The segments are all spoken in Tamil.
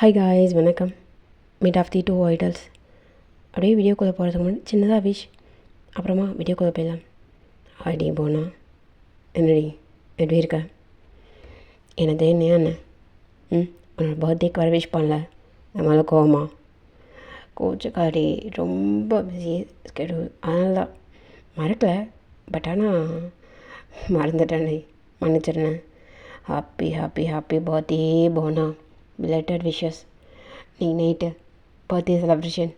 ஹாய் காய்ஸ், வணக்கம். Meet of the two idols. அப்படியே வீடியோக்குள்ளே போகிறதுக்கு முன்னாடி சின்னதாக விஷ், அப்புறமா வீடியோக்குள்ளே போயிடலாம். அடி போனா என்னடி எப்படி இருக்க? என்னது என்ன உன்னோட பர்த்டேக்கு வர விஷ் பண்ணல, நம்மளால கோவமா? கோச்சக்காரி ரொம்ப பிஸி ஸ்கெடியூல், அதனால தான் மறக்கலை. பட் ஆனால் மறந்துட்டேனே, மன்னிச்சிருந்தேன். ஹாப்பி ஹாப்பி ஹாப்பி பர்த்டே போனா. Belated wishes. நீ நைட்டு பர்த்டே செலப்ரேஷன்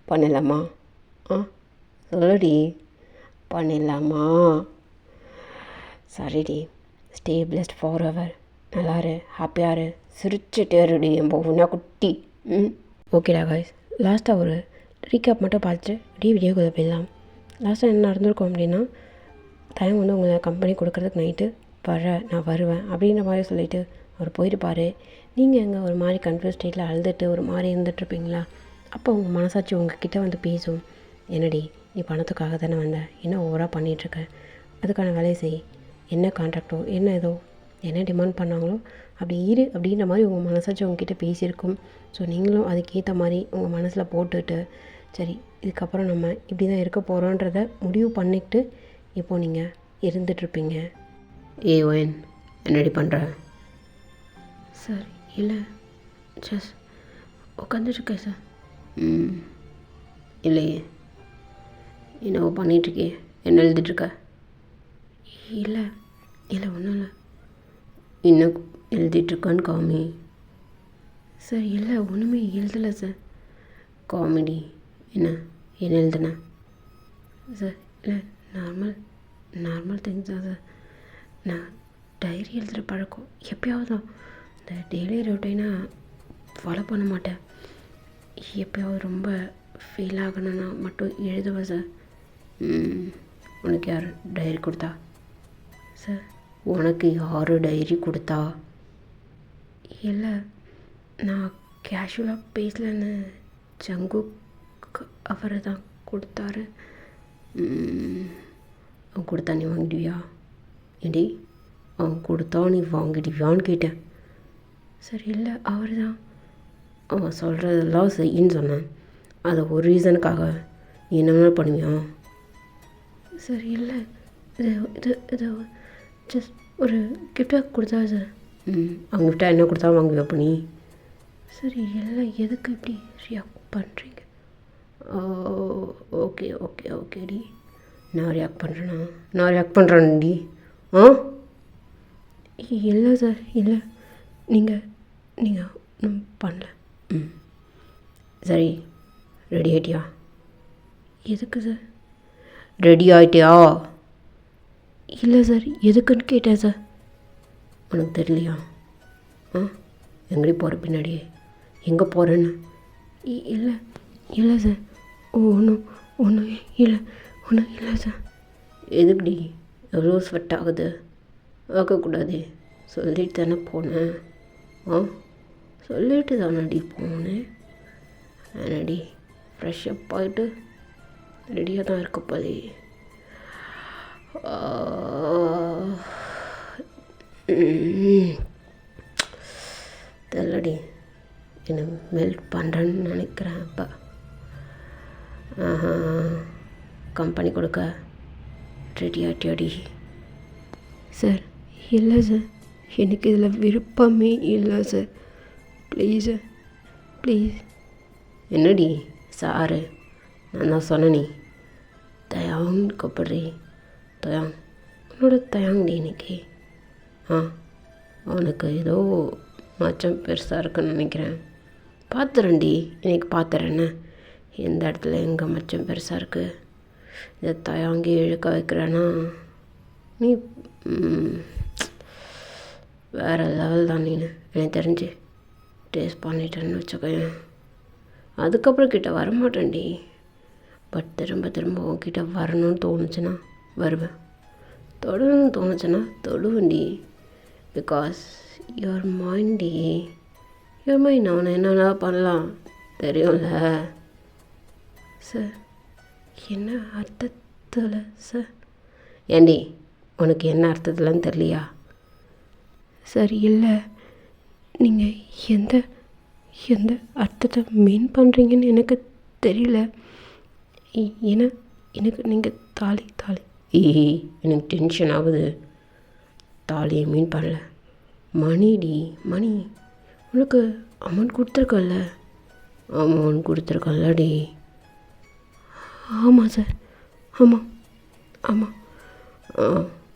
பண்ணிடலாமா? சொல்லுடி, பண்ணிடலாமா? சரிடி, ஸ்டே பிளஸ்ட் ஃபார் எவர். நல்லாரு, ஹாப்பியாரு, சிரிச்சுட்டே இருடி என் பொண்ணா குட்டி. ஓகேடா காய்ஸ், லாஸ்ட்டாக ஒரு ரீகேப் மட்டும் பார்த்துட்டு அப்படியே வீடியோக்குள்ளே போயிடலாம். லாஸ்ட்டாக என்ன நடந்திருக்கோம் அப்படின்னா, டைம் வந்து உங்களை கம்பெனி கொடுக்குறதுக்கு நைட்டு நான் வருவேன் அப்படின்ற மாதிரி சொல்லிவிட்டு அவர் போயிருப்பார். நீங்கள் எங்கே ஒரு மாதிரி கன்ஃபியூஸ் ஸ்டேட்டில் அழுதுட்டு ஒரு மாதிரி இருந்துகிட்ருப்பீங்களா? அப்போ உங்கள் மனசாட்சி உங்ககிட்ட வந்து பேசும். என்னடி, நீ பணத்துக்காக தானே வந்த, என்ன ஓவராக பண்ணிகிட்ருக்க, அதுக்கான வேலையை செய், என்ன கான்ட்ராக்டோ என்ன ஏதோ என்ன டிமாண்ட் பண்ணாங்களோ அப்படி இரு அப்படின்ற மாதிரி உங்கள் மனசாட்சி உங்ககிட்ட பேசியிருக்கும். ஸோ நீங்களும் அதுக்கேற்ற மாதிரி உங்கள் மனசில் போட்டுட்டு, சரி இதுக்கப்புறம் நம்ம இப்படி தான் இருக்க போகிறோன்றத முடிவு பண்ணிவிட்டு இப்போது நீங்கள் இருந்துகிட்ருப்பீங்க. ஓஎன் என்னடி பண்ணுற? சார் இல்லை, ஜஸ்ட் உட்காந்துட்ருக்கேன் சார். இல்லையே, என்னவோ பண்ணிகிட்ருக்கே, என்ன எழுதிட்டுருக்க? இல்லை இல்லை ஒன்றும் இல்லை. இன்னும் எழுதிட்டுருக்கான்னு காமி. சார் இல்லை, ஒன்றுமே எழுதலை சார். காமெடி என்ன எழுதுன? சார் இல்லை, நார்மல் திங்ஸ் தான் சார். நான் டைரி எழுதுகிற பழக்கம் எப்போயாவது தான். இந்த டெய்லி ரொட்டீனாக ஃபாலோ பண்ண மாட்டேன். எப்போயாவது ரொம்ப ஃபீல் ஆகணுன்னா மட்டும் எழுதுவேன் சார். உனக்கு யார் டைரி கொடுத்தா? சார் உனக்கு யார் டைரி கொடுத்தா? இல்லை, நான் கேஷுவலாக பேசலன்னு ஜங்கு அவர் தான் கொடுத்தாரு. அவன் கொடுத்தா நீ வாங்கிடுவியா? ஏடி, அவன் கொடுத்தா நீ வாங்கிடுவியான்னு கேட்டேன். சரி இல்லை, அவர் தான். அவன் சொல்கிறதெல்லாம் செய்யின்னு சொன்னேன். அதை ஒரு ரீசனுக்காக நீ என்ன வேணாலும் பண்ணுவியா? சரி இல்லை, இது ஜஸ்ட் ஒரு கிஃப்டாக கொடுத்தா சார். அவங்க கிஃப்டாக என்ன கொடுத்தா வாங்குவியா அப்போ நீ? சரி இல்லை, எதுக்கு இப்படி ரியாக்ட் பண்ணுறீங்க? ஓகே ஓகே ஓகேடி, நான் ரியாக்ட் பண்ணுறேன்டி. இல்லை சார் இல்லை, நீங்கள் ஒன்றும் பண்ணல. சரி, ரெடி ஆகிட்டியா? எதுக்கு சார்? ரெடி ஆகிட்டியா? இல்லை சார், எதுக்குன்னு கேட்டேன் சார். உனக்கு தெரியலையா? எங்கடி போகிற பின்னாடியே? எங்கே போகிறேன்னு? இல்லை சார், ஒன்றும் இல்லை சார். எதுக்குடி எவ்வளோ ஸ்வெட் ஆகுது? ஆகக்கூடாது, சொல்லிட்டு தானே போனேன். சொல்லிட்டு தானடி போனேன். என்னடி ஃப்ரெஷ்ஷப் ஆகிட்டு ரெடியாக தான் இருக்க போதே. தெரியலடி, என்னை மெல்ட் பண்ணுறேன்னு நினைக்கிறேன். அப்போ கம்பெனி கொடுக்க ரெடி ஆகிட்டியாடி? சார் இல்லை சார், எனக்கு இதில் விருப்பமே இல்லை சார். Please sir, please. என்னடி சாரு, நான் தான் சொன்னேனே தயாங்னு கூப்பிட்றி. தயாங், உன்னோட தயாங்டி இன்னைக்கு. அவனுக்கு ஏதோ மச்சம் பெருசாக இருக்குன்னு நினைக்கிறேன். பார்த்துறேன்டி, இன்னைக்கு பார்த்துறேன்னு. எந்த இடத்துல எங்கே மச்சம் பெருசாக இருக்குது, இதை தயாங்கி இழுக்க வைக்கிறேன்னா நீ வேறு லெவல் தான். நீனு எனக்கு தெரிஞ்சு டேஸ்ட் பண்ணிட்டேன்னு வச்சுக்கேன். அதுக்கப்புறம் கிட்ட வரமாட்டேன்டி. பட் திரும்ப உன்கிட்ட வரணும்னு தோணுச்சுன்னா வருவேன், தொடணும்னு தோணுச்சுன்னா தொடுவேன்டி. பிகாஸ் யுவர் மைண்டி, யுவர் மைண்ட். அவனை என்னென்ன பண்ணலாம் தெரியும்ல சார். என்ன அர்த்தத்தில் சார்? ஏண்டி, உனக்கு என்ன அர்த்தத்தில்னு தெரியலையா? சரி இல்லை, நீங்கள் எந்த அர்த்தத்தை மீன் பண்ணுறீங்கன்னு எனக்கு தெரியல. ஏன்னா எனக்கு நீங்கள் தாலி ஏய் எனக்கு டென்ஷன் ஆகுது. தாலியை மீன் பண்ணல, மணி உனக்கு அமௌண்ட் கொடுத்துருக்கல்ல. அமௌண்ட் கொடுத்துருக்கல்லடி. ஆமாம் சார், ஆமாம்.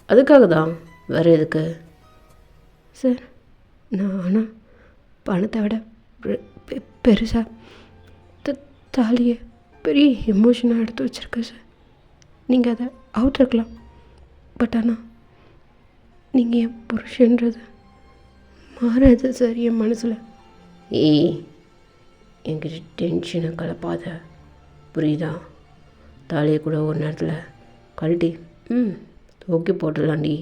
அதுக்காக தான், வேறு எதுக்கு சார்? நான் ஆனால் பணத்தை விட பெருசாக தாலியை பெரிய எமோஷனாக எடுத்து வச்சுருக்கேன் சார். நீங்கள் அதை அவுத்துருக்கலாம். பட் ஆனால் நீங்கள் என் புருஷன்றது மாறாது சார் என் மனசில். ஏய் என்கிட்ட டென்ஷனை கலப்பாத, புரியுதா? தாலியை கூட ஒரு நேரத்தில் கழட்டி தூக்கி போட்டுடலாண்டி,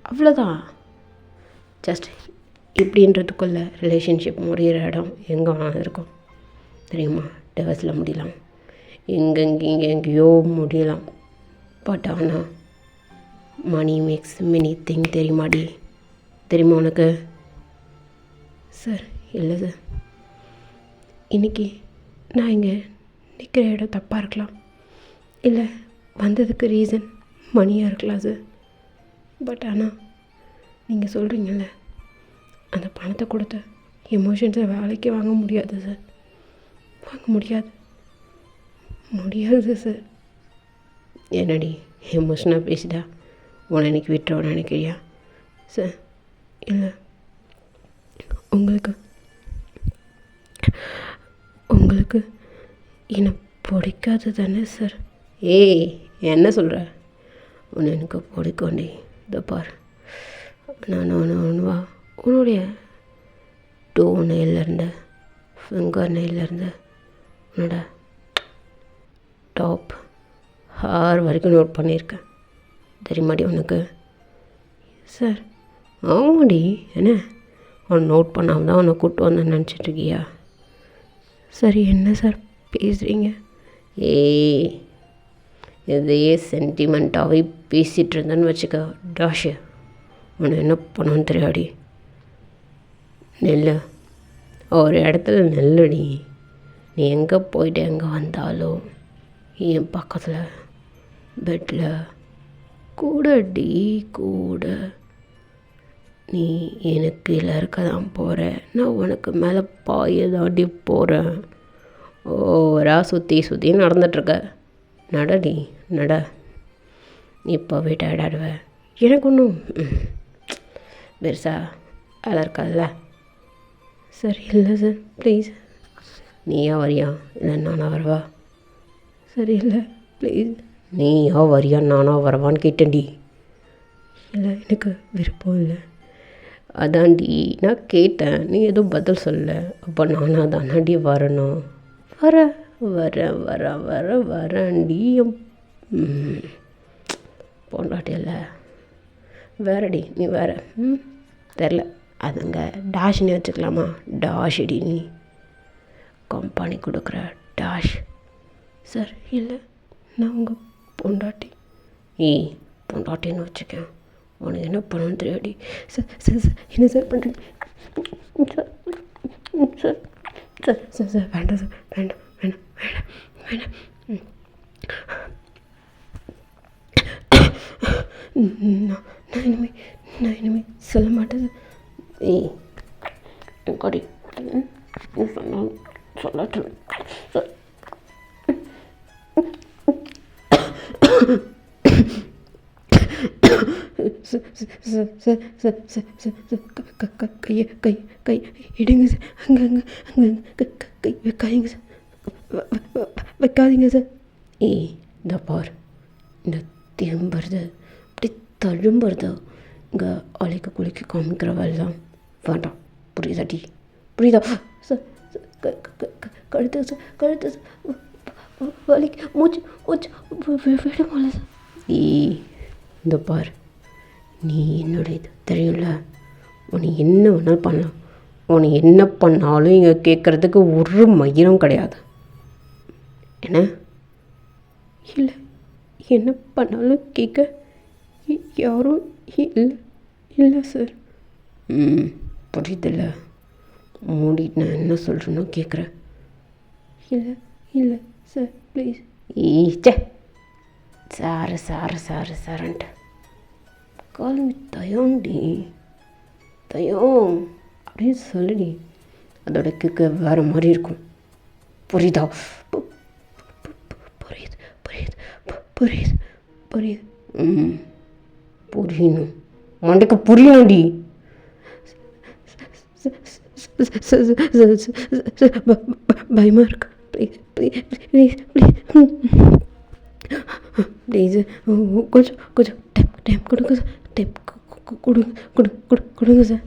அவ்வளோதான். ஜஸ்ட் இப்படின்றதுக்குள்ள ரிலேஷன்ஷிப் முடிகிற இடம் எங்கே வேணாலும் இருக்கும் தெரியுமா? டிவர்ஸில் முடியலாம், எங்கெங்கேயோ முடியலாம். பட் ஆனால் மணி மேக்ஸ் மெனி திங் தெரியுமா உனக்கு? சார் இல்லை சார், இன்றைக்கி நான் இங்கே நிற்கிற இடம் தப்பாக இருக்கலாம், இல்லை வந்ததுக்கு ரீசன் மணியாக இருக்கலாம் சார். பட் ஆனால் நீங்கள் சொல்கிறீங்கல்ல, அந்த பணத்தை கொடுத்த எமோஷன்ஸை வேலைக்கு வாங்க முடியாது சார். வாங்க முடியாது சார். என்னடி எமோஷனாக பேசிட்டா உன்னை இன்னைக்கு விட்டுறோன்னு நினைக்கிறியா சார்? இல்லை, உங்களுக்கு என்னை பிடிக்காது தானே சார்? ஏய் என்ன சொல்கிற? உன்னை எனக்கு பிடிக்கோண்டி. இதை பார், நான் ஒன்றுவா உன்னுடைய நெயிலேருந்து ஃபிங்கர் நெயிலேருந்து உன்னோட டாப் ஹேர் வரைக்கும் நோட் பண்ணியிருக்கேன் தெரியுமாடி உனக்கு? சார் ஆமாடி, என்ன அவன் நோட் பண்ணாமல் தான் அவனை கூப்பிட்டு வந்தேன்னு நினச்சிட்ருக்கியா? சரி என்ன சார் பேசுகிறீங்க? ஏய் இதையே சென்டிமெண்ட்டாகவே பேசிகிட்டு இருந்தேன்னு வச்சுக்க டாஷு, உன்னை என்ன பண்ணுன்னு தெரியாடி. நெல் ஒரு இடத்துல நெல்லுடி. நீ எங்கே போயிட்டு எங்கே வந்தாலும் என் பக்கத்தில் பெட்டில் கூட நீ எனக்கு கீழே இருக்க தான் போகிற, நான் உனக்கு மேலே பாய தாண்டி போகிறேன். ஓவராக சுற்றி நடந்துட்டுருக்க. நடடி நட, நீ இப்போவே டயர்டாடுவ. எனக்கு ஒன்றும் பெருசா வேலை இருக்காதுல்ல. சரி இல்லை சார் ப்ளீஸ். நீயா வரியா இல்லை நானா வரவா? சரி இல்லை ப்ளீஸ். நீயா வரியா நானா வரவான்னு கேட்டேன்டி. இல்லை எனக்கு விருப்பம் இல்லை. அதான்டி நான் கேட்டேன், நீ எதுவும் பதில் சொல்ல. அப்போ நானாக தானாடி வரணும். வரேன்டி. பொண்டாட்டி இல்லை வேறடி, நீ வேற தெரில. அதுங்க டாஷ்னு வச்சுக்கலாமா? டாஷ்டி, நீ கம்பெனி கொடுக்குற டாஷ். சார் இல்லை, நான் உங்கள் பொண்டாட்டி. பொண்டாட்டின்னு வச்சுக்கேன், உனக்கு என்ன பண்ணணும்னு தெரியாடி. சார் என்ன சார் பண்ணுறீங்க? சார் வேண்டாம் சார், வேண்டாம். நான் இனிமேல் சொல்ல மாட்டேன். கொடி சொன்னாலும் சொல்லட்டும் சார். கை எடுங்க சார். அங்கே கை வைக்காதீங்க சார், வைக்காதீங்க சார். இந்த பார், இந்த திரும்புறது அப்படி தழும்புறது இங்கே அழைக்க குளிக்க காமிக்கிற வேலைலாம் வேண்டாம், புரியுதா சார்? கழுத்து சார் வலிக்கு மூச்சு விடுமால சார். இந்த பார், நீ என்னோட இது தெரியும்ல, உன்னை என்ன வேணாலும் பண்ணலாம். உன்னை என்ன பண்ணாலும் இங்கே கேட்குறதுக்கு ஒரு மயிரும் கிடையாது. என்ன இல்லை, என்ன பண்ணாலும் கேட்க யாரும் இல்லை சார். புரியுதில்ல? மூடிட்டு நான் என்ன சொல்கிறேனோ கேட்குறேன். இல்லை இல்லை சார் ப்ளீஸ். ஈச்சே சாரு சாரு சாரு சாரன்ட்டு கால்மி தயோண்டி தயம் அப்படின்னு சொல்லுடி. அதோட கிக்கு வேறு மாதிரி இருக்கும். புரியுதா? புரியுது புரியுது புரியுது புரியுது. புரியணும், மண்டைக்கு புரியணும்டி. பயமாக இருக்கு. Please please please please please கொஞ்சம் கொஞ்சம் டைம் கொடுங்க சார். டைம் கொடுங்க சார்.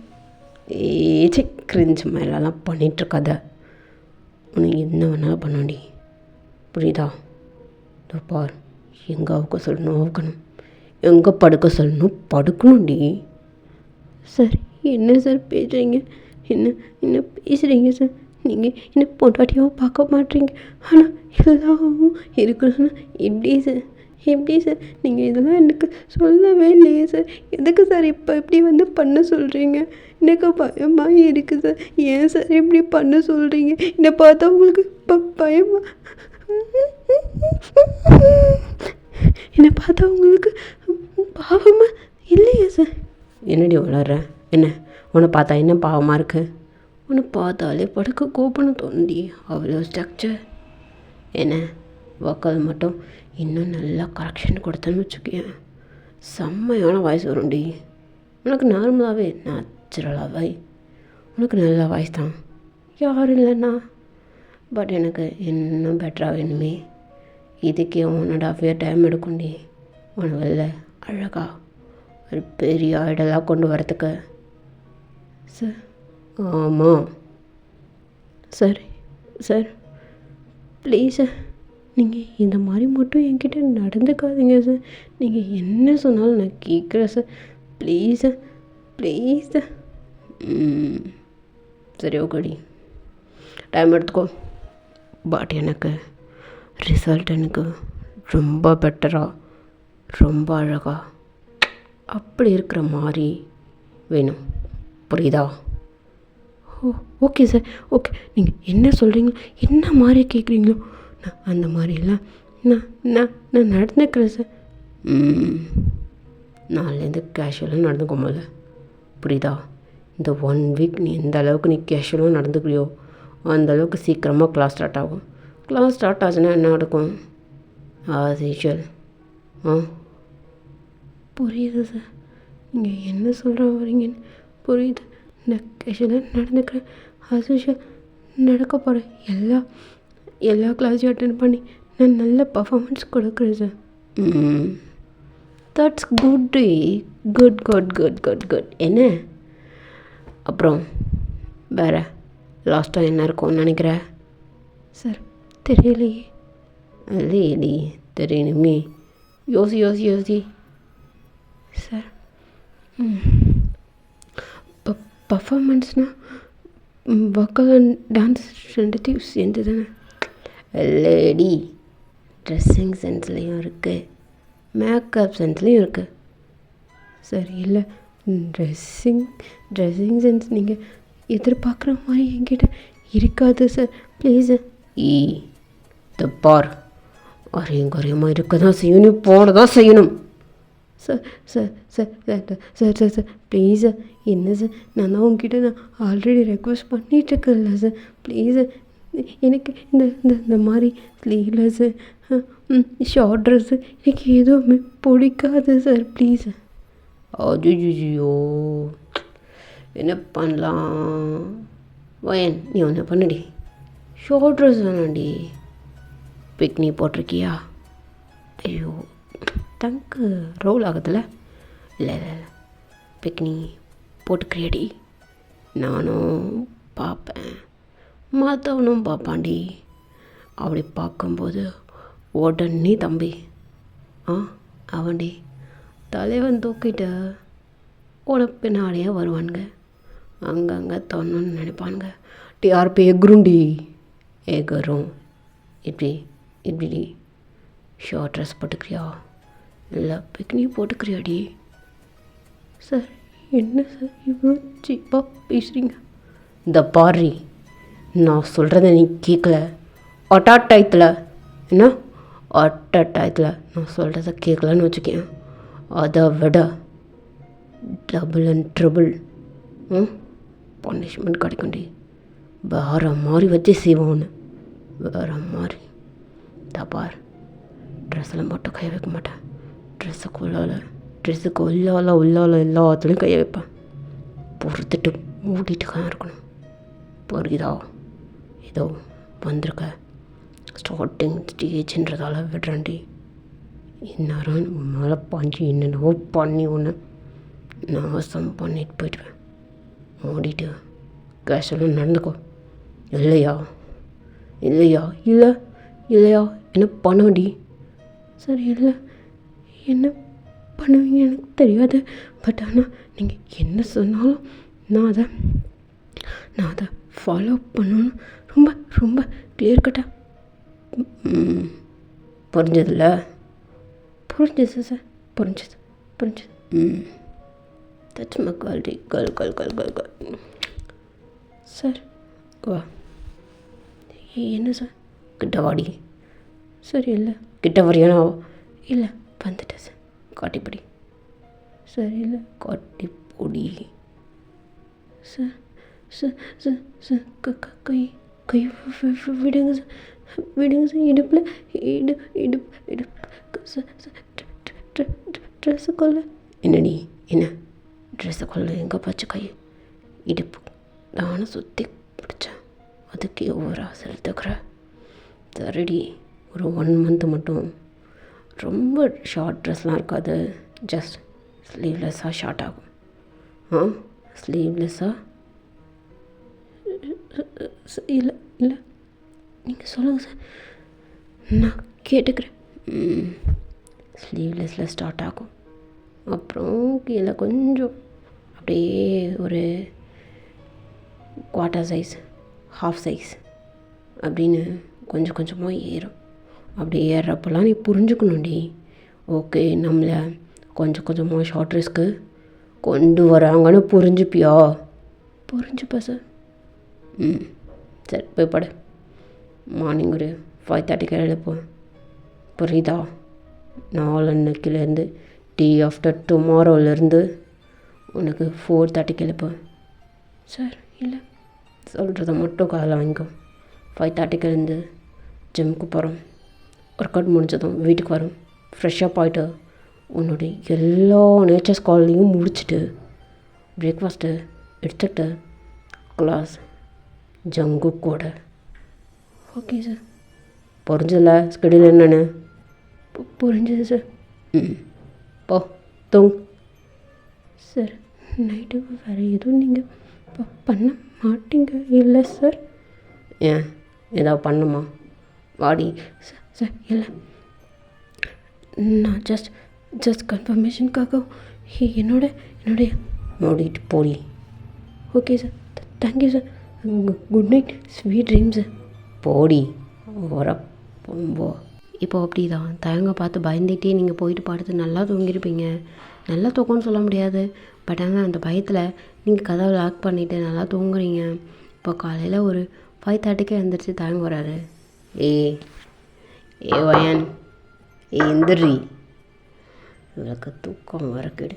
ஏச்சி கிரிஞ்சு மேலெல்லாம் பண்ணிகிட்ருக்காத. உனக்கு என்ன வேணாலும் பண்ணாடி, புரியுதா? இதோ பார், எங்கே அவுக்க சொல்லணும் அவுக்கணும், எங்கே படுக்க சொல்லணும் படுக்கணும்டி. சார் என்ன சார் பேசுகிறீங்க? என்ன பேசுகிறீங்க சார்? நீங்கள் என்ன பொண்டாட்டியாகவும் பார்க்க மாட்டீங்க, ஆனால் எல்லாவும் இருக்கணும்னா எப்படி சார்? எப்படி சார்? நீங்கள் இதெல்லாம் எனக்கு சொல்லவே இல்லையே சார். எதுக்கு சார் இப்போ இப்படி வந்து பண்ண சொல்கிறீங்க? எனக்கு பயமாக இருக்குது சார். ஏன் சார் இப்படி பண்ண சொல்கிறீங்க? என்னை பார்த்தா உங்களுக்கு பயமா? என்னை பார்த்தா உங்களுக்கு பாவமா இல்லையா சார்? என்னடி வளர்ற? என்ன உன்னை பார்த்தா என்ன பாவமாக இருக்குது? உன்னை பார்த்தாலே படுக்க கோப்பன்னு தோண்டி, அவ்வளோ ஸ்ட்ரக்சர். என்ன வக்கால் மட்டும் இன்னும் நல்லா கரெக்ஷன் கொடுத்தேன்னு வச்சுக்கேன், செம்மையான வாய்ஸ் வரும்டி. உனக்கு நார்மலாகவே நேச்சுரலாகவே உனக்கு நல்ல வாய்ஸ் தான், யாரும் இல்லைண்ணா. பட் எனக்கு இன்னும் பெட்டராக வேணுமே. இதுக்கே 1.5 year டைம் எடுக்கும்டி உன வெளில அழகா ஒரு பெரிய ஐடலாக கொண்டு வரத்துக்கு சார். ஆமாம் சார். சார் ப்ளீஸ் சார், நீங்கள் இந்த மாதிரி மட்டும் என்கிட்ட நடந்துக்காதீங்க சார். நீங்கள் என்ன சொன்னாலும் நான் கேட்குறேன் sir. Please sir please sir. சரி ஓகேடி, டைம் எடுத்துக்கோ. பட் எனக்கு ரிசல்ட் எனக்கு ரொம்ப பெட்டராக, ரொம்ப அழகாக அப்படி இருக்கிற மாதிரி வேணும், புரியுதா? ஓ ஓகே சார் ஓகே. நீங்கள் என்ன சொல்கிறீங்களோ, என்ன மாதிரி கேட்குறீங்களோ நான் அந்த மாதிரியெல்லாம் நான் நான் நான் நடந்துக்கிறேன் சார். நாளிலேருந்து கேஷுவலாக நடந்துக்கோமல்ல, புரியுதா? இந்த 1 week நீ எந்த அளவுக்கு நீ கேஷுவலாக நடந்துக்கிறியோ அந்தளவுக்கு சீக்கிரமாக கிளாஸ் ஸ்டார்ட் ஆகும். கிளாஸ் ஸ்டார்ட் ஆச்சுன்னா என்ன நடக்கும்? As usual. புரியுது சார், நீங்கள் என்ன சொல்கிற வரீங்கன்னு புரியுது. நான் கேஷுவலாக நடந்துக்கிறேன், ஆஸ் யூஷுவல் நடக்க போகிறேன். எல்லா கிளாஸையும் அட்டென்ட் பண்ணி நான் நல்ல பர்ஃபார்மன்ஸ் கொடுக்குறேன் sir. That's good. Good good good good good. என்ன அப்புறம் வேறு லாஸ்ட்டாக என்ன இருக்கும்னு நினைக்கிற சார்? தெரியலையே. இல்லையே தெரியணுமே. யோசி யோசி யோசி சார். பர்ஃபார்மன்ஸ்னால் வக்கால் அண்ட் டான்ஸ் ரெண்டுத்தையும் சேர்ந்து தானே? இல்லடி, ட்ரெஸ்ஸிங் சென்ஸ்லேயும் இருக்குது, மேக்கப் சென்ஸ்லேயும் இருக்குது சார். இல்லை ட்ரெஸ்ஸிங் சென்ஸ் நீங்கள் எதிர்பார்க்குற மாதிரி என்கிட்ட இருக்காது சார். Please sir. இந்த பார், குறையமாக இருக்க தான் செய்யணும், போட தான் செய்யணும் sir. Sir sir sir sir sir sir please sir. என்ன சார், நான் தான் உங்ககிட்ட நான் ஆல்ரெடி ரெக்வஸ்ட் பண்ணிகிட்ருக்கேன்ல சார். ப்ளீஸ் சார், எனக்கு இந்த மாதிரி ஸ்லீவ்லெஸ்ஸு ஷார்ட் ட்ரெஸ்ஸு எனக்கு எதுவுமே பிடிக்காது சார். Please sir. அஜிஜியோ, என்ன பண்ணலாம்? வயன் நீ ஒன்று பண்ணுடி, ஷார்ட் ட்ரெஸ் வேணாண்டி. பிக்னி போட்டிருக்கியா? ஐயோ டங்கு ரோல் ஆகுதுல்ல. இல்லை பிக்னி போட்டுக்கிறியடி. நானும் பார்ப்பேன், மற்றவனும் பார்ப்பாண்டி. அப்படி பார்க்கும்போது உடனே தம்பி அவன்டி தலைவன் தூக்கிட்ட உனக்கு பின்னாடியே வருவானுங்க, அங்கங்கே தோணுன்னு நினைப்பானுங்க. டிஆர்பி எகுருண்டி, எகரும். இப்படி ஷார்ட் ட்ரெஸ் போட்டுக்கிறியா இல்லை பிக்னி போட்டுக்கிறியாடி? சார் என்ன சார் இவ்வளோ சீப்பாக பேசுகிறீங்க? இந்த பாரி, நான் சொல்கிறத நீ கேட்கல, டயத்தில் என்ன டயத்தில் நான் சொல்கிறத கேட்கலன்னு வச்சுக்கேன், அதை விட டபுள் அண்ட் ட்ரிபிள் பனிஷ்மெண்ட் கிடைக்கும்டி. வேறு மாதிரி வச்சு செய்வோன்னு, வேறு மாதிரி. தப்பார், ட்ரெஸ்ஸில் மட்டும் கைய வைக்க மாட்டேன், ட்ரெஸ்ஸுக்கு உள்ளால எல்லாத்துலேயும் கைய வைப்பேன். பொறுத்துட்டு மூடிட்டு தான் இருக்கணும். புரியுதா? ஏதோ வந்திருக்க ஸ்டார்டிங் ஸ்டேஜ்ன்றதால விடுறேன்டி. இந்நேரம் மேலே பாஞ்சு என்னென்னவோ பண்ணி ஒன்று நாசம் பண்ணிட்டு போயிடுவேன். மூடிட்டு கேஷுவலாக நடந்துக்கோ. இல்லையா என்ன பண்ணுவேன்டி? சரி, இல்லை என்ன பண்ணுவீங்க எனக்கு தெரியாது. பட் ஆனால் நீங்கள் என்ன சொன்னாலும் நான் அதை ஃபாலோ பண்ணணும்னு ரொம்ப ரொம்ப கிளியர் கட்டாக புரிஞ்சதில்ல? புரிஞ்சது சார், புரிஞ்சது. தட்ஸ் மை கேர்ள் டி, கேர்ள். சார் வா. என்ன சார்? கிட்ட வாடி. சரி, இல்லை கிட்ட வரையானா? இல்லை வந்துட்டேன் சார். காட்டிப்படி. சரி, இல்லை காட்டிப்பொடி. சார் சார் சார் சார் கை விடுங்க சார், இடுப்பில் இடுப்பு சார் ட்ரெஸ்ஸு கொள்ள. என்னடி என்ன ட்ரெஸ்ஸு கொள்ள? எங்கே பச்சை கை இடுப்பு நானும் சுற்றி பிடிச்சேன், அதுக்கு ஒவ்வொரு ஆசை எடுத்துக்கிற. சரிடி, ஒரு 1 month மட்டும் ரொம்ப ஷார்ட் ட்ரெஸ்லாம் இருக்காது, ஜஸ்ட் ஸ்லீவ்லெஸ்ஸாக ஷார்ட் ஆகும். ஸ்லீவ்லெஸ்ஸாக இல்லை நீங்கள் சொல்லுங்கள் சார், நான் கேட்டுக்கிறேன். ஸ்லீவ்லெஸ்ஸில் ஸ்டார்ட் ஆகும், அப்புறம் கீழே கொஞ்சம் அப்படியே ஒரு குவார்ட்டர் சைஸ், ஹாஃப் சைஸ் அப்படின்னு கொஞ்சம் கொஞ்சமாக ஏறும். அப்படி ஏறுறப்பெல்லாம் நீ புரிஞ்சுக்கணும்டி. ஓகே, நம்மளை கொஞ்சம் கொஞ்சமாக ஷார்ட் ட்ரெஸ்க்கு கொண்டு வராங்கன்னு புரிஞ்சுப்பியா? புரிஞ்சுப்பா சார். சரி, போய் படு. மார்னிங் ஒரு 5:30 எழுப்போம். புரியுதா? நாளன்னைக்கிலேருந்து டே ஆஃப்டர் டுமாரோலேருந்து உனக்கு 4:30 எழுப்பேன். சார் இல்லை, சொல்கிறத மட்டும் காலைல வாங்கிக்கோ. 5:30 எழுந்து ஜிம்முக்கு போகிறோம். ஒர்க் அவுட் முடிஞ்சதும் வீட்டுக்கு வரும், ஃப்ரெஷ்ஷப் ஆகிட்டு உன்னுடைய எல்லா நேச்சர்ஸ் காலையும் முடிச்சுட்டு பிரேக்ஃபாஸ்ட்டு எடுத்துகிட்டு கிளாஸ் ஜங்கு கூட. Okay sir. புரிஞ்சதில்ல ஸ்கெடியூல் என்னென்னு? புரிஞ்சது சார். போ தூங். சார், நைட்டு வேறு எதுவும் நீங்கள் பண்ண மாட்டீங்க இல்லை சார்? ஏன், ஏதாவது பண்ணுமா? வாடி. சார் இல்லை, நான் ஜஸ்ட் கன்ஃபர்மேஷனுக்காக என்னுடைய மூடிட்டு போடி. Okay sir, thank you sir. Good night, sweet dreams sir. போடி வர போம்போ. இப்போ அப்படி தான் தயங்க பார்த்து பயந்துகிட்டே நீங்கள் போயிட்டு பாடுறது நல்லா தூங்கியிருப்பீங்க. நல்லா தூக்கம்னு சொல்ல முடியாது, பட் ஆனால் அந்த பயத்தில் நீங்கள் கதவை லாக் பண்ணிவிட்டு நல்லா தூங்குறீங்க. இப்போ காலையில் ஒரு 5:30 எழுந்திரிச்சு தயங்க வராரு. ஏ வயன், எந்திரி, இவளுக்கு தூக்கம் வரக்கிடு.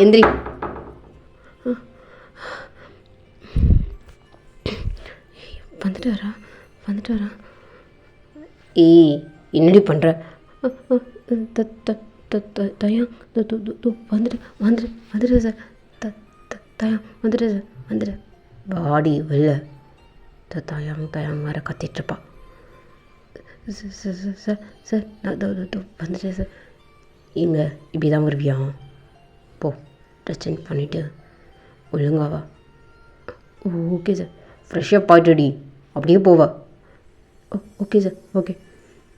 எந்திரி. வந்துட்டு வரா. என்னடி பண்ணுற? தயம் வந்துட்டு சார். தயம் வந்துட்டு சார், வந்துட்டு பாடி வெளில. தயம் வேறு கத்திட்டுருப்பா. சார் நான் வந்துட்டேன் சார். இங்கே இப்படி தான் வருவியா? போ, ட்ரெஸ் சேஞ்ச் பண்ணிவிட்டு ஒழுங்காவா. Okay sir. ஃப்ரெஷ்ஷப் ஆகிட்டுடி, அப்படியே போவா. ஓகே சார், ஓகே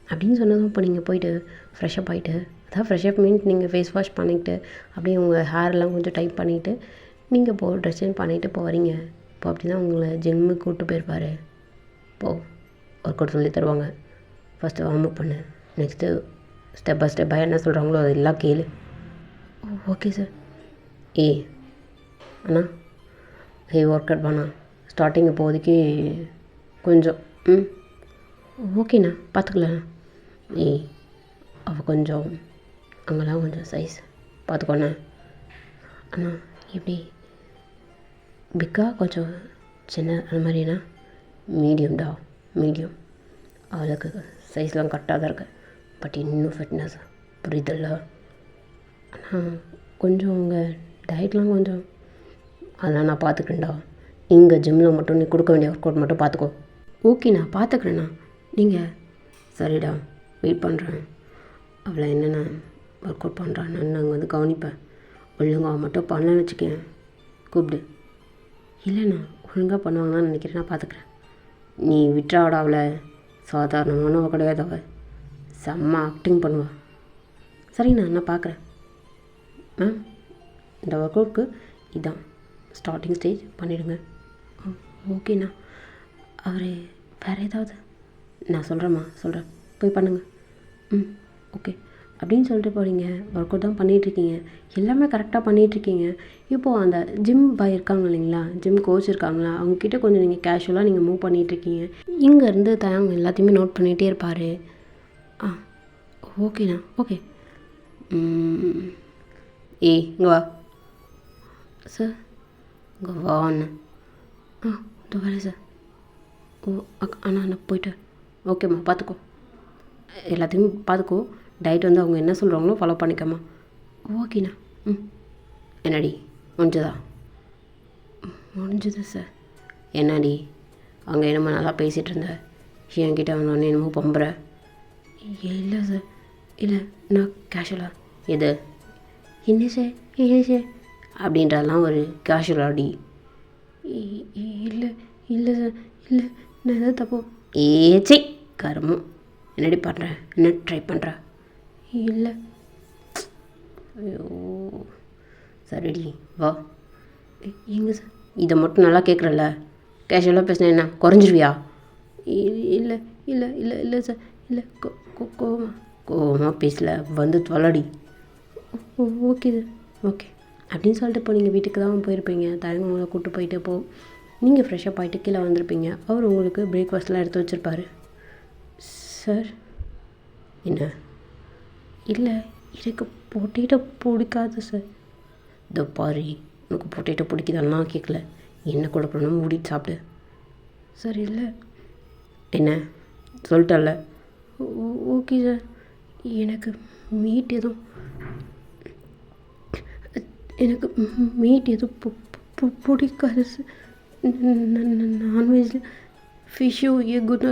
அப்படின்னு சொன்னதும் இப்போ நீங்கள் போயிட்டு ஃப்ரெஷ்ஷப் ஆகிட்டு, அதான் ஃப்ரெஷ்ஷப் மீன்ஸ் நீங்கள் ஃபேஸ் வாஷ் பண்ணிக்கிட்டு அப்படியே உங்கள் ஹேர்லாம் கொஞ்சம் டைப் பண்ணிவிட்டு நீங்கள் ட்ரெஸ் சேஞ்ச் பண்ணிவிட்டு போகிறீங்க. இப்போ அப்படி தான் உங்களை ஜிம்முக்கு கூப்பிட்டு போயிருப்பார். ஒர்க் அவுட் சொல்லி தருவாங்க. ஃபஸ்ட்டு வார்ம் அப் பண்ணு, நெக்ஸ்ட்டு ஸ்டெப் பை ஸ்டெப்பாக என்ன சொல்கிறாங்களோ அதெல்லாம் கேளு. Okay sir. அண்ணா ஒர்க் அவுட் பண்ணா ஸ்டார்டிங் இப்போதைக்கு கொஞ்சம் ஓகேண்ணா பார்த்துக்கலாம். ஏய் அவள் கொஞ்சம் அங்கெல்லாம் கொஞ்சம் சைஸ் பார்த்துக்கோண்ணே. அண்ணா இப்படி பிக்கா கொஞ்சம் சின்ன அந்த மாதிரிண்ணா? மீடியம்டா, மீடியம். அவளுக்கு சைஸ்லாம் கரெக்டாக தான் இருக்குது, பட் இன்னும் ஃபிட்னஸ் புரியுதில்ல. ஆனால் கொஞ்சம் உங்கள் டயட்லாம் கொஞ்சம் அதெல்லாம் நான் பார்த்துக்கிறேன்டா. இங்கே ஜிம்மில் மட்டும் நீ கொடுக்க வேண்டிய ஒர்க் அவுட் மட்டும் பார்த்துக்கோ. ஓகேண்ணா பார்த்துக்கிறேண்ணா. நீங்கள் சரிடா, வெயிட் பண்ணுறேன். அவளை என்னென்ன ஒர்க் அவுட் பண்ணுறான்னு நாங்கள் வந்து கவனிப்பேன். ஒழுங்காக மட்டும் பண்ணலன்னு வச்சுக்கேன், கூப்பிடு. இல்லைண்ணா ஒழுங்காக பண்ணுவாங்கன்னு நினைக்கிறேன், நான் பார்த்துக்கிறேன். நீ விட்டுறாவிட அவளை, சாதாரணமானவ கிடையாது அவள், செம்ம ஆக்டிங் பண்ணுவாள். சரிண்ணா நான் பார்க்குறேன். இந்த ஒர்க் அவுட்க்கு இதான் ஸ்டார்டிங் ஸ்டேஜ் பண்ணிவிடுங்க. ஓகேண்ணா. அவர் வேறு ஏதாவது? நான் சொல்கிறேன், போய் பண்ணுங்கள். ஓகே அப்படின்னு சொல்லிட்டு போகிறீங்க, ஒர்க் அவுட் தான் பண்ணிகிட்ருக்கீங்க, எல்லாமே கரெக்டாக பண்ணிகிட்ருக்கீங்க. இப்போது அந்த ஜிம் பாய் இருக்காங்க இல்லைங்களா, ஜிம் கோச் இருக்காங்களா, அவங்கக்கிட்ட கொஞ்சம் நீங்கள் கேஷுவலாக நீங்கள் மூவ் பண்ணிகிட்ருக்கீங்க. இங்கேருந்து அவங்க எல்லாத்தையுமே நோட் பண்ணிகிட்டே இருப்பார். ஓகேண்ணா ஓகே. இங்கே வா சார், இங்கே வாண்ணா. இதோ வரேன் சார். அண்ணா நான் போய்ட்டு. ஓகேம்மா பார்த்துக்கோ, எல்லாத்தையுமே பார்த்துக்கோ. டயட் வந்து அவங்க என்ன சொல்கிறாங்களோ ஃபாலோ பண்ணிக்கம்மா. ஓகேண்ணா. என்னடி முடிஞ்சதா? முடிஞ்சது சார். என்னடி அங்கே என்னமோ நல்லா பேசிகிட்டு இருந்த, என்கிட்ட அவனு என்னமோ பம்புற? இல்லை சார், இல்லை நான் கேஷுவலாக. எது என்ன சார் அப்படின்றதெல்லாம் ஒரு கேஷுவலாடி? இல்லை சார், இல்லை நான் எதாவது தப்போ? ஏச்சி கருமம், என்னடி பண்ணுற, என்ன ட்ரை பண்ணுற? இல்லை. ஐயோ சரிடி வா. எங்கே சார்? இதை மட்டும் நல்லா கேட்குறல்ல, கேஷுவலாக பேசினா என்ன குறைஞ்சிருவியா? இல்லை இல்லை இல்லை இல்லை சார், இல்லை கோவமாக பேசல, வந்து தொலடி. ஓகே சார் ஓகே அப்படின்னு சொல்லிட்டு இப்போ நீங்கள் வீட்டுக்கு தான் போயிருப்பீங்க. தயங்க உங்களை கூப்பிட்டு போயிட்டு நீங்கள் ஃப்ரெஷ்ஷப் ஆகிட்டு கீழே வந்திருப்பீங்க. அவர் உங்களுக்கு பிரேக்ஃபாஸ்ட்லாம் எடுத்து வச்சுருப்பார். சார் என்ன? இல்லை எனக்கு பொட்டேட்டோ பிடிக்காது சார். இதோ பாரு, உனக்கு பொட்டேட்டோ பிடிக்குதெல்லாம் கேட்கல, என்ன கொடுக்கணும் மூடிட்டு சாப்பிடு. சார் இல்லை. என்ன சொல்லிட்டல்ல? ஓகே சார், எனக்கு மீட் எதுவும் பிடிக்காது சார். நான்வெஜ்ஜில் ஃபிஷ்ஷோ எக்குன்னா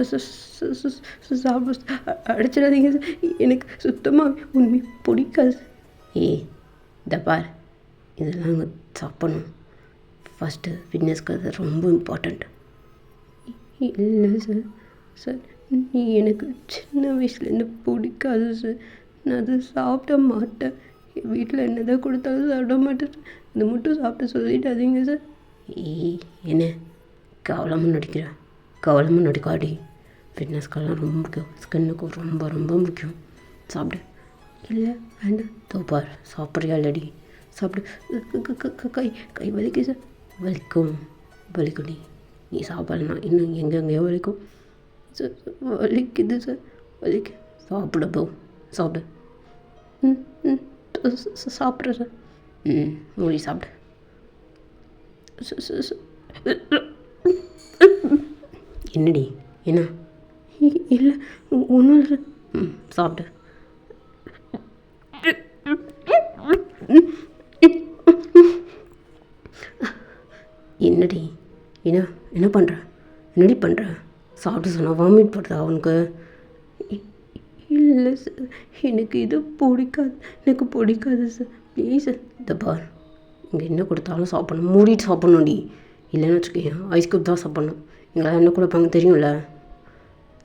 சாப்பிட அடிச்சிடாதீங்க சார், எனக்கு சுத்தமாக உண்மை பிடிக்காது. இந்த பார், இதெல்லாம் அங்கே சாப்பிடணும். ஃபஸ்ட்டு ஃபிட்னஸ்க்கு அது ரொம்ப இம்பார்ட்டண்ட். இல்லை சார் எனக்கு சின்ன வயசுலேருந்து பிடிக்காது சார், நான் அது சாப்பிட மாட்டேன். என் வீட்டில் என்னதான் கொடுத்தாலும் சாப்பிட மாட்டேன் சார், இது மட்டும் சாப்பிட சொல்லிட்டாதீங்க சார். என்ன கவலமும் நடிக்காடி. ஃபிட்னஸ்க்கெல்லாம் ரொம்ப முக்கியம், ஸ்கின்னுக்கு ரொம்ப ரொம்ப முக்கியம். சாப்பிடு. இல்லை வேண்டாம். தோப்பார் சாப்பிட்றியா இல்லடி? சாப்பிடு. கை வலிக்கு சார். வலிக்குடி. நீ சாப்பிடலாம், இன்னும் எங்கெங்கேயோ வலிக்கும் சார். வலிக்குது சார், வலிக்கு. சாப்பிடு போ, சாப்பிடு. சாப்பிட்றேன் சார். மூடி சாப்பிடு. என்னடி என்ன? இல்லை ஒன்றும் இல்லை சார். சாப்பிடு. என்னடி என்ன பண்ணுற? என்னடி பண்ணுற? சாப்பிட்டு சொன்னால் வாமிட் பண்ணுறா அவனுக்கு? இல்லை சார், எனக்கு இது பிடிக்காது சார், ப்ளீஸ் சார். இந்த பார், இங்கே என்ன கொடுத்தாலும் சாப்பிட்ணும், மூடிட்டு சாப்பிட்ணுடி. இல்லைன்னு வச்சுக்கோங்க, ஐஸ் க்யூப் தான் சாப்பிட்ணும். எங்களால் என்ன கொடுப்பாங்க தெரியும்ல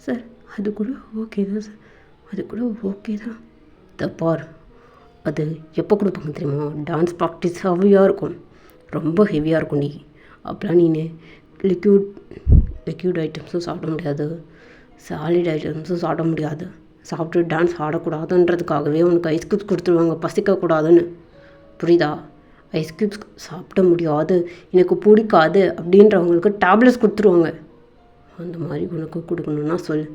சார். அது கூட ஓகே தான். இந்த பார், அது எப்போ கொடுப்பாங்க தெரியுமா? டான்ஸ் ப்ராக்டிஸ் ஹெவியாக இருக்கும், ரொம்ப ஹெவியாக இருக்கும். நீ அப்போலாம் நீ லிக்யூட் ஐட்டம்ஸும் சாப்பிட முடியாது, சாலிட் ஐட்டம்ஸும் சாப்பிட முடியாது. சாப்பிட்டு டான்ஸ் ஆடக்கூடாதுன்றதுக்காகவே உனக்கு ஐஸ் க்யூப்ஸ் கொடுத்துருவாங்க, பசிக்கக்கூடாதுன்னு. புரியுதா? ஐஸ் க்யூப்ஸ் சாப்பிட முடியாது, எனக்கு பிடிக்காது அப்படின்றவங்களுக்கு டேப்லெட்ஸ் கொடுத்துருவாங்க. அந்த மாதிரி உனக்கு கொடுக்கணுன்னா சொல்.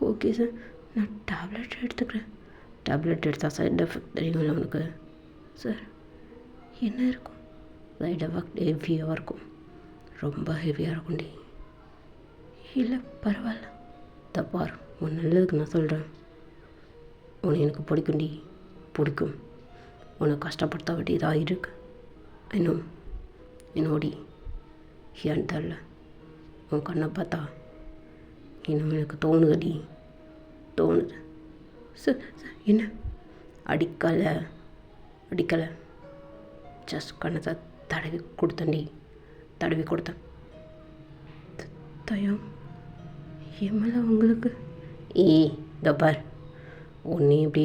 ஓகே சார், நான் டேப்லெட் எடுத்துக்கிறேன். டேப்லெட் எடுத்தால் சைட் எஃபெக்ட் தெரியுங்களா உனக்கு? சார் என்ன இருக்கும்? சைட் எஃபெக்ட் ஹெவியாக இருக்கும், ரொம்ப ஹெவியாக இருக்கும்டி. இல்லை பரவாயில்ல, தப்பார் உன் நல்லதுக்கு நான் சொல்கிறேன். உன்னை எனக்கு பிடிக்கும்டி, பிடிக்கும். உன்னை கஷ்டப்படுத்த வேண்டியதாக இருக்கு. இன்னும் என்னோடி ஏன்னு தெரில, உன் கண்ணை பார்த்தா இன்னும் எனக்கு தோணுதுடி, தோணுது. சார் சார் என்ன? அடிக்கலை, ஜஸ்ட் கண்ணத்தை தடவி கொடுத்தேன்டி, தடவி கொடுத்தேன். தயம் என் மேலே உங்களுக்கு? இந்த பார், உன்னை இப்படி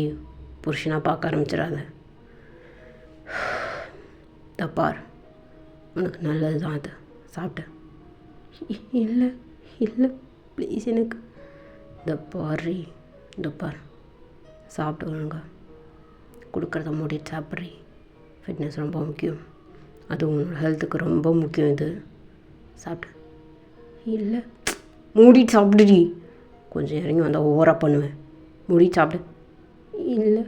புருஷனாக பார்க்க ஆரம்பிச்சிடாத. தப்பார், உனக்கு நல்லது தான் அது, சாப்பிட்டேன். இல்லை இல்லை ப்ளீஸ் எனக்கு. இந்த பார் சாப்பிட்டு ஒழுங்க, கொடுக்குறத மூடிட்டு சாப்பிட்றி. ஃபிட்னஸ் ரொம்ப முக்கியம், அது உன்னோட ஹெல்த்துக்கு ரொம்ப முக்கியம். இது சாப்பிட்டு. இல்லை மூடிட்டு சாப்பிடுடி. கொஞ்சம் இறங்கி வந்தால் ஓவராக பண்ணுவேன். மூடிட்டு சாப்பிடு. இல்லை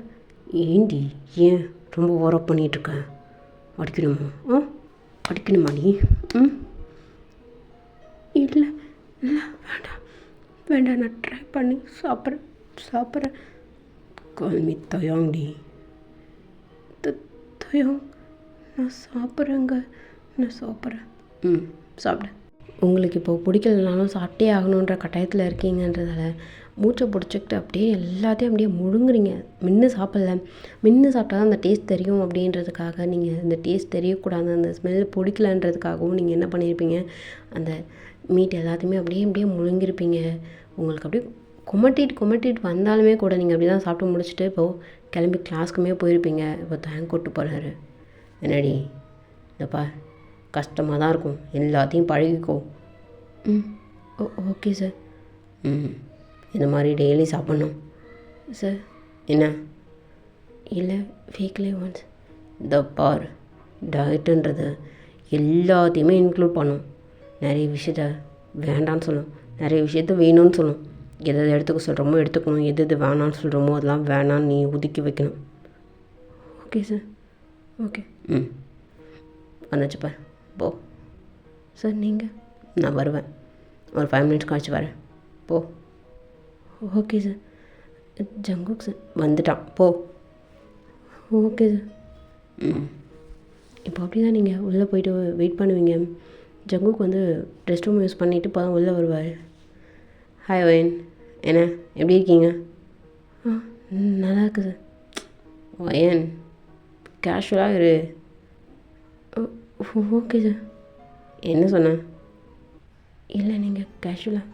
ஏண்டி, ஏன் ரொம்ப ஓவராக பண்ணிகிட்ருக்கேன்? அடிக்கணுமா? அடிக்கணுமா நீ? இல்லை இல்லை வேண்டாம், நான் ட்ரை பண்ணி சாப்பிட்றேன். கால்மி தயாங்டி. தயம், நான் சாப்பிட்றேங்க, நான் சாப்பிட்றேன். சாப்பிடு. உங்களுக்கு இப்போ பிடிக்கலனாலும் சாப்பிட்டே ஆகணுன்ற கட்டாயத்தில் இருக்கீங்கன்றதால மூச்சை பிடிச்சிக்கிட்டு அப்படியே எல்லாத்தையும் அப்படியே முழுங்குறீங்க. மின்னு சாப்பிட்டா தான் அந்த டேஸ்ட் தெரியும் அப்படின்றதுக்காக, நீங்கள் அந்த டேஸ்ட் தெரியக்கூடாது, அந்த ஸ்மெல் பிடிக்கலன்றதுக்காகவும் நீங்கள் என்ன பண்ணியிருப்பீங்க, அந்த மீட் எல்லாத்தையுமே அப்படியே முழுங்கிருப்பீங்க. உங்களுக்கு அப்படியே குமட்டிட்டு வந்தாலுமே கூட நீங்கள் அப்படி தான் சாப்பிட்டு முடிச்சுட்டு இப்போது கிளம்பி கிளாஸ்க்குமே போயிருப்பீங்க. இப்போ தேங்க் கூட்டு போகிறாரு. என்னடி இதப்பா, கஷ்டமாக தான் இருக்கும், எல்லாத்தையும் பழகிக்கோ. Okay sir. இந்த மாதிரி டெய்லி சாப்பிட்ணும் சார். என்ன? இல்லை வீக்லி ஒன்ஸ். பார், டயட்டுன்றது எல்லாத்தையுமே இன்க்ளூட் பண்ணும். நிறைய விஷயத்த வேண்டான்னு சொல்லும், நிறைய விஷயத்த வேணும்னு சொல்லும். எதை எடுத்துக்க சொல்கிறோமோ எடுத்துக்கணும், எது வேணான்னு சொல்கிறோமோ அதெல்லாம் வேணான்னு நீ ஒதுக்கி வைக்கணும். Okay sir. ஓகே. வந்துச்சுப்பா, போ. சார் நீங்கள்? நான் வருவேன், ஒரு 5 minutes கழிச்சு வரேன், போ. Okay sir. ஜங்குக் சார் வந்துட்டான், போ. Okay sir. இப்போ அப்படி தான் நீங்கள் உள்ளே போய்ட்டு வெயிட் பண்ணுவீங்க. ஜங்குக் வந்து ரெஸ்ட் ரூம் யூஸ் பண்ணிவிட்டு இப்போ தான் உள்ளே வருவார். ஹாய் வயன், என்ன எப்படி இருக்கீங்க? நல்லா இருக்கு சார். வயன் கேஷுவலாக இரு. Okay sir. என்ன சொன்னேன்? இல்லை நீங்கள் கேஷுவலாக.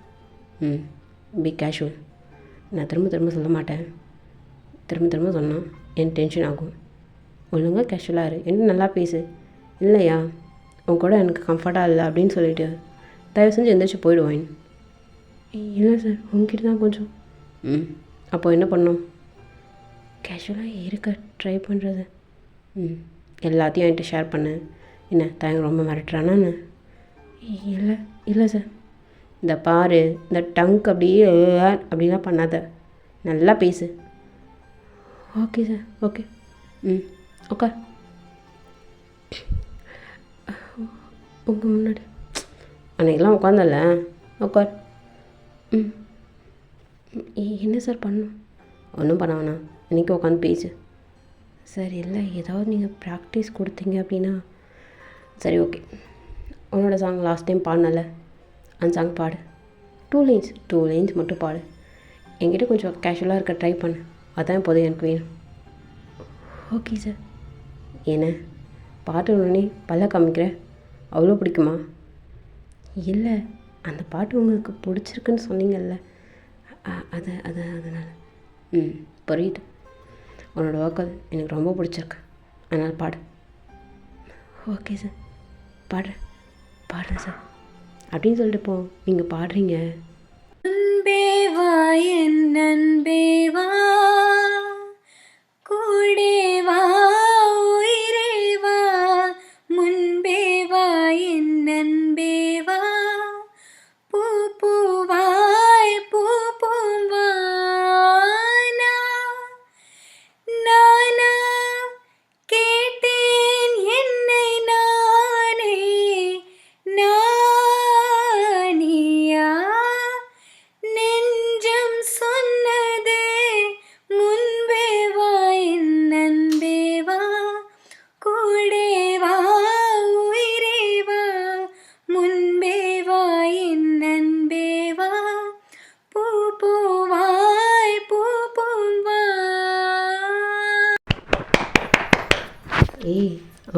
Be casual. நான் திரும்ப சொல்ல மாட்டேன். திரும்ப சொன்னால் என் டென்ஷன் ஆகும். ஒழுங்காக கேஷுவலாக இரு, என்ன நல்லா பேசு. இல்லையா உன் கூட எனக்கு கம்ஃபர்ட்டாக இல்லை அப்படின்னு சொல்லிவிட்டு தயவு செஞ்சு எந்திரிச்சு போயிடுவேன். இல்லை சார், உங்ககிட்ட தான் கொஞ்சம். அப்போ என்ன பண்ணோம்? கேஷுவலாக இருக்க ட்ரை பண்ணுறது. எல்லாத்தையும் என்கிட்ட ஷேர் பண்ணு. என்ன தயங்க ரொம்ப மிரட்டுறானான்னு? இல்லை சார். இந்த பாரு, இந்த டங்க் அப்படியே அப்படிலாம் பண்ணாத, நல்லா பேசு. Okay sir. ஓகே. உட்கார். உங்கள் முன்னாடி அன்றைக்கெலாம் உட்காந்தல, உட்கார். என்ன சார் பண்ணணும்? ஒன்றும் பண்ண வேணாம், இன்றைக்கி உட்காந்து பேசு. சார் இல்லை, ஏதாவது நீங்கள் ப்ராக்டிஸ் கொடுத்தீங்க அப்படின்னா. சரி ஓகே, உன்னோட சாங் லாஸ்ட் டைம் பாடினல, அந்த சாங் பாடு. 2 லைன்ஸ் மட்டும் பாடு. என்கிட்ட கொஞ்சம் கேஷுவலாக இருக்க ட்ரை பண்ணு, அதான் இப்போதைக்கு எனக்கு வேணும். Okay sir. என்ன பாட்டு உடனே பல்ல காமிக்கிற? அவ்வளோ பிடிக்குமா? இல்லை, அந்த பாட்டு உங்களுக்கு பிடிச்சிருக்குன்னு சொன்னீங்கல்ல, அதனால். புரியுது, உன்னோட வோக்கல் எனக்கு ரொம்ப பிடிச்சிருக்கு, அதனால் பாடு. ஓகே சார், பாடுறேன் சார் அப்படின்னு சொல்லிட்டு போ. நீங்கள் பாடுறீங்க. அன்பேவா என் அன்பேவா, கூடேவா உயிரேவா,